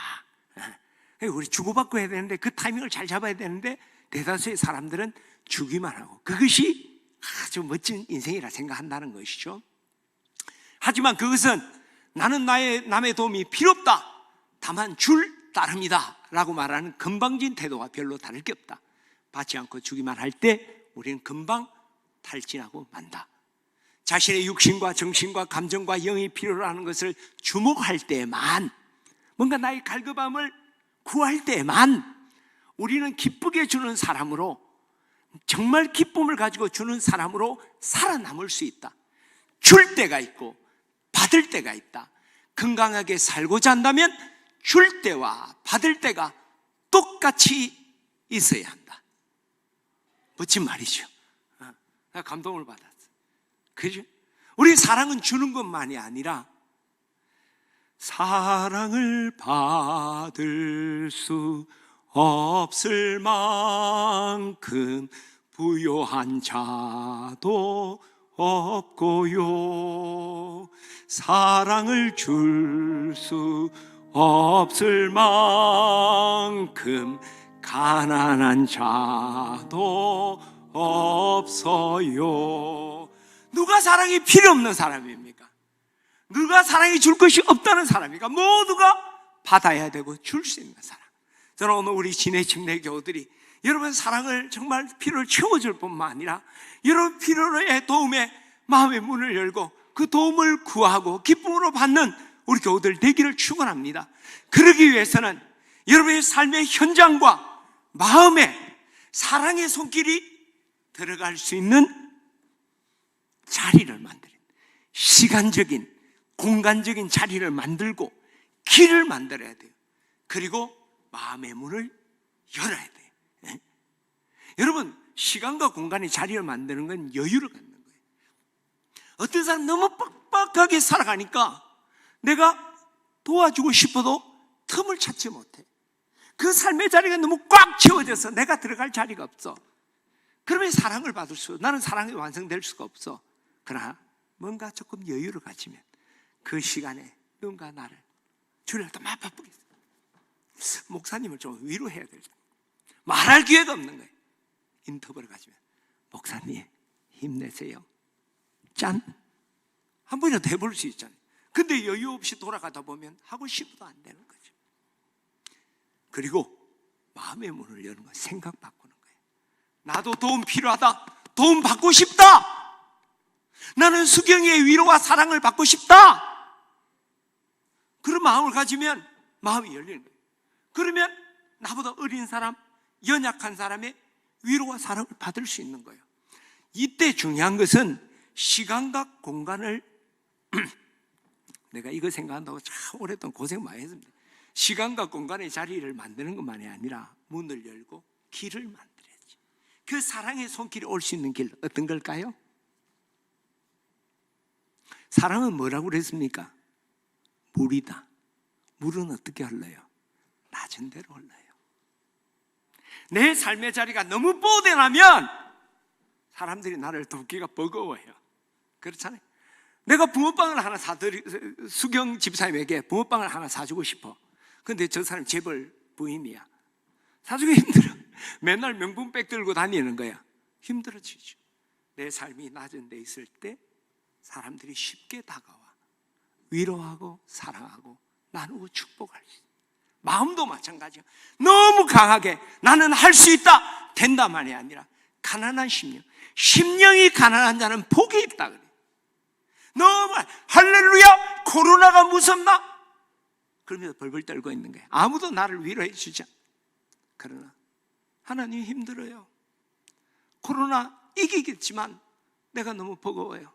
우리 주고받고 해야 되는데 그 타이밍을 잘 잡아야 되는데 대다수의 사람들은 주기만 하고 그것이 아주 멋진 인생이라 생각한다는 것이죠. 하지만 그것은 나는 남의 도움이 필요 없다. 다만 줄 따름이다 라고 말하는 건방진 태도와 별로 다를 게 없다. 받지 않고 주기만 할 때 우리는 금방 탈진하고 만다. 자신의 육신과 정신과 감정과 영이 필요로 하는 것을 주목할 때만, 뭔가 나의 갈급함을 구할 때만 우리는 기쁘게 주는 사람으로, 정말 기쁨을 가지고 주는 사람으로 살아남을 수 있다. 줄 때가 있고 받을 때가 있다. 건강하게 살고자 한다면 줄 때와 받을 때가 똑같이 있어야 한다. 멋진 말이죠. 나 감동을 받았어. 그죠? 우리 사랑은 주는 것만이 아니라 사랑을 받을 수 없을 만큼 부요한 자도 없고요. 사랑을 줄 수 없을 만큼 가난한 자도 없어요. 누가 사랑이 필요 없는 사람입니까? 누가 사랑이 줄 것이 없다는 사람입니까? 모두가 받아야 되고 줄 수 있는 사람. 저는 오늘 우리 진해집 내 교우들이 여러분 사랑을 정말 필요를 채워줄 뿐만 아니라 여러분 필요의 도움에 마음의 문을 열고 그 도움을 구하고 기쁨으로 받는 우리 교우들 되기를 축원합니다. 그러기 위해서는 여러분의 삶의 현장과 마음에 사랑의 손길이 들어갈 수 있는 자리를 만드는, 시간적인 공간적인 자리를 만들고 길을 만들어야 돼요. 그리고 마음의 문을 열어야 돼요. 네? 여러분 시간과 공간의 자리를 만드는 건 여유를 갖는 거예요. 어떤 사람 너무 빡빡하게 살아가니까 내가 도와주고 싶어도 틈을 찾지 못해. 그 삶의 자리가 너무 꽉 채워져서 내가 들어갈 자리가 없어. 그러면 사랑을 받을 나는 사랑이 완성될 수가 없어. 그러나 뭔가 조금 여유를 가지면 그 시간에 누군가 나를 주일날 또 막 바쁘게 목사님을 좀 위로해야 될 때 말할 기회가 없는 거예요. 인터뷰를 가지면 목사님 힘내세요. 짠! 한 번이라도 해볼 수 있잖아요. 근데 여유 없이 돌아가다 보면 하고 싶어도 안 되는 거죠. 그리고 마음의 문을 여는 거예요. 생각 바꾸는 거예요. 나도 도움 필요하다. 도움 받고 싶다. 나는 수경이의 위로와 사랑을 받고 싶다. 그런 마음을 가지면 마음이 열리는 거예요. 그러면 나보다 어린 사람, 연약한 사람의 위로와 사랑을 받을 수 있는 거예요. 이때 중요한 것은 시간과 공간을 내가 이거 생각한다고 참 오랫동안 고생 많이 했습니다. 시간과 공간의 자리를 만드는 것만이 아니라 문을 열고 길을 만들어야지. 그 사랑의 손길이 올 수 있는 길 어떤 걸까요? 사랑은 뭐라고 그랬습니까? 물이다. 물은 어떻게 흘러요? 낮은 대로 흘러요. 내 삶의 자리가 너무 뻗어나면 사람들이 나를 돕기가 버거워해요. 그렇잖아요. 내가 붕어빵을 하나 수경 집사님에게 붕어빵을 하나 사주고 싶어. 근데 저 사람 재벌 부인이야. 사주기 힘들어. 맨날 명품백 들고 다니는 거야. 힘들어지죠. 내 삶이 낮은 데 있을 때 사람들이 쉽게 다가와 위로하고 사랑하고 나누고 축복할 수 있어요. 마음도 마찬가지야. 너무 강하게 나는 할 수 있다 된다만이 아니라 가난한 심령이 가난한 자는 복이 있다 그래. 너무 할렐루야 코로나가 무섭나? 그러면서 벌벌 떨고 있는 거야. 아무도 나를 위로해 주지 않아. 그러나 하나님 힘들어요. 코로나 이기겠지만 내가 너무 버거워요.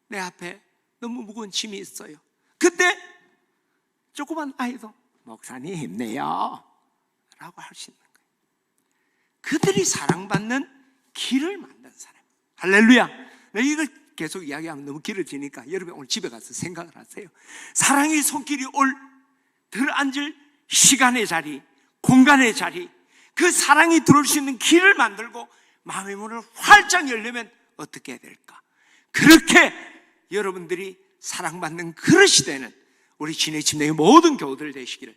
내 앞에 너무 무거운 짐이 있어요. 그때 조그만 아이도 목사님 힘내요 라고 할 수 있는 거예요. 그들이 사랑받는 길을 만든 사람. 할렐루야. 이걸 계속 이야기하면 너무 길어지니까 여러분 오늘 집에 가서 생각을 하세요. 사랑의 손길이 들어앉을 시간의 자리, 공간의 자리, 그 사랑이 들어올 수 있는 길을 만들고 마음의 문을 활짝 열려면 어떻게 해야 될까? 그렇게 여러분들이 사랑받는 그릇이 되는 우리 진해집 내 모든 교우들 되시기를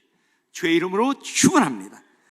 주의 이름으로 축원합니다.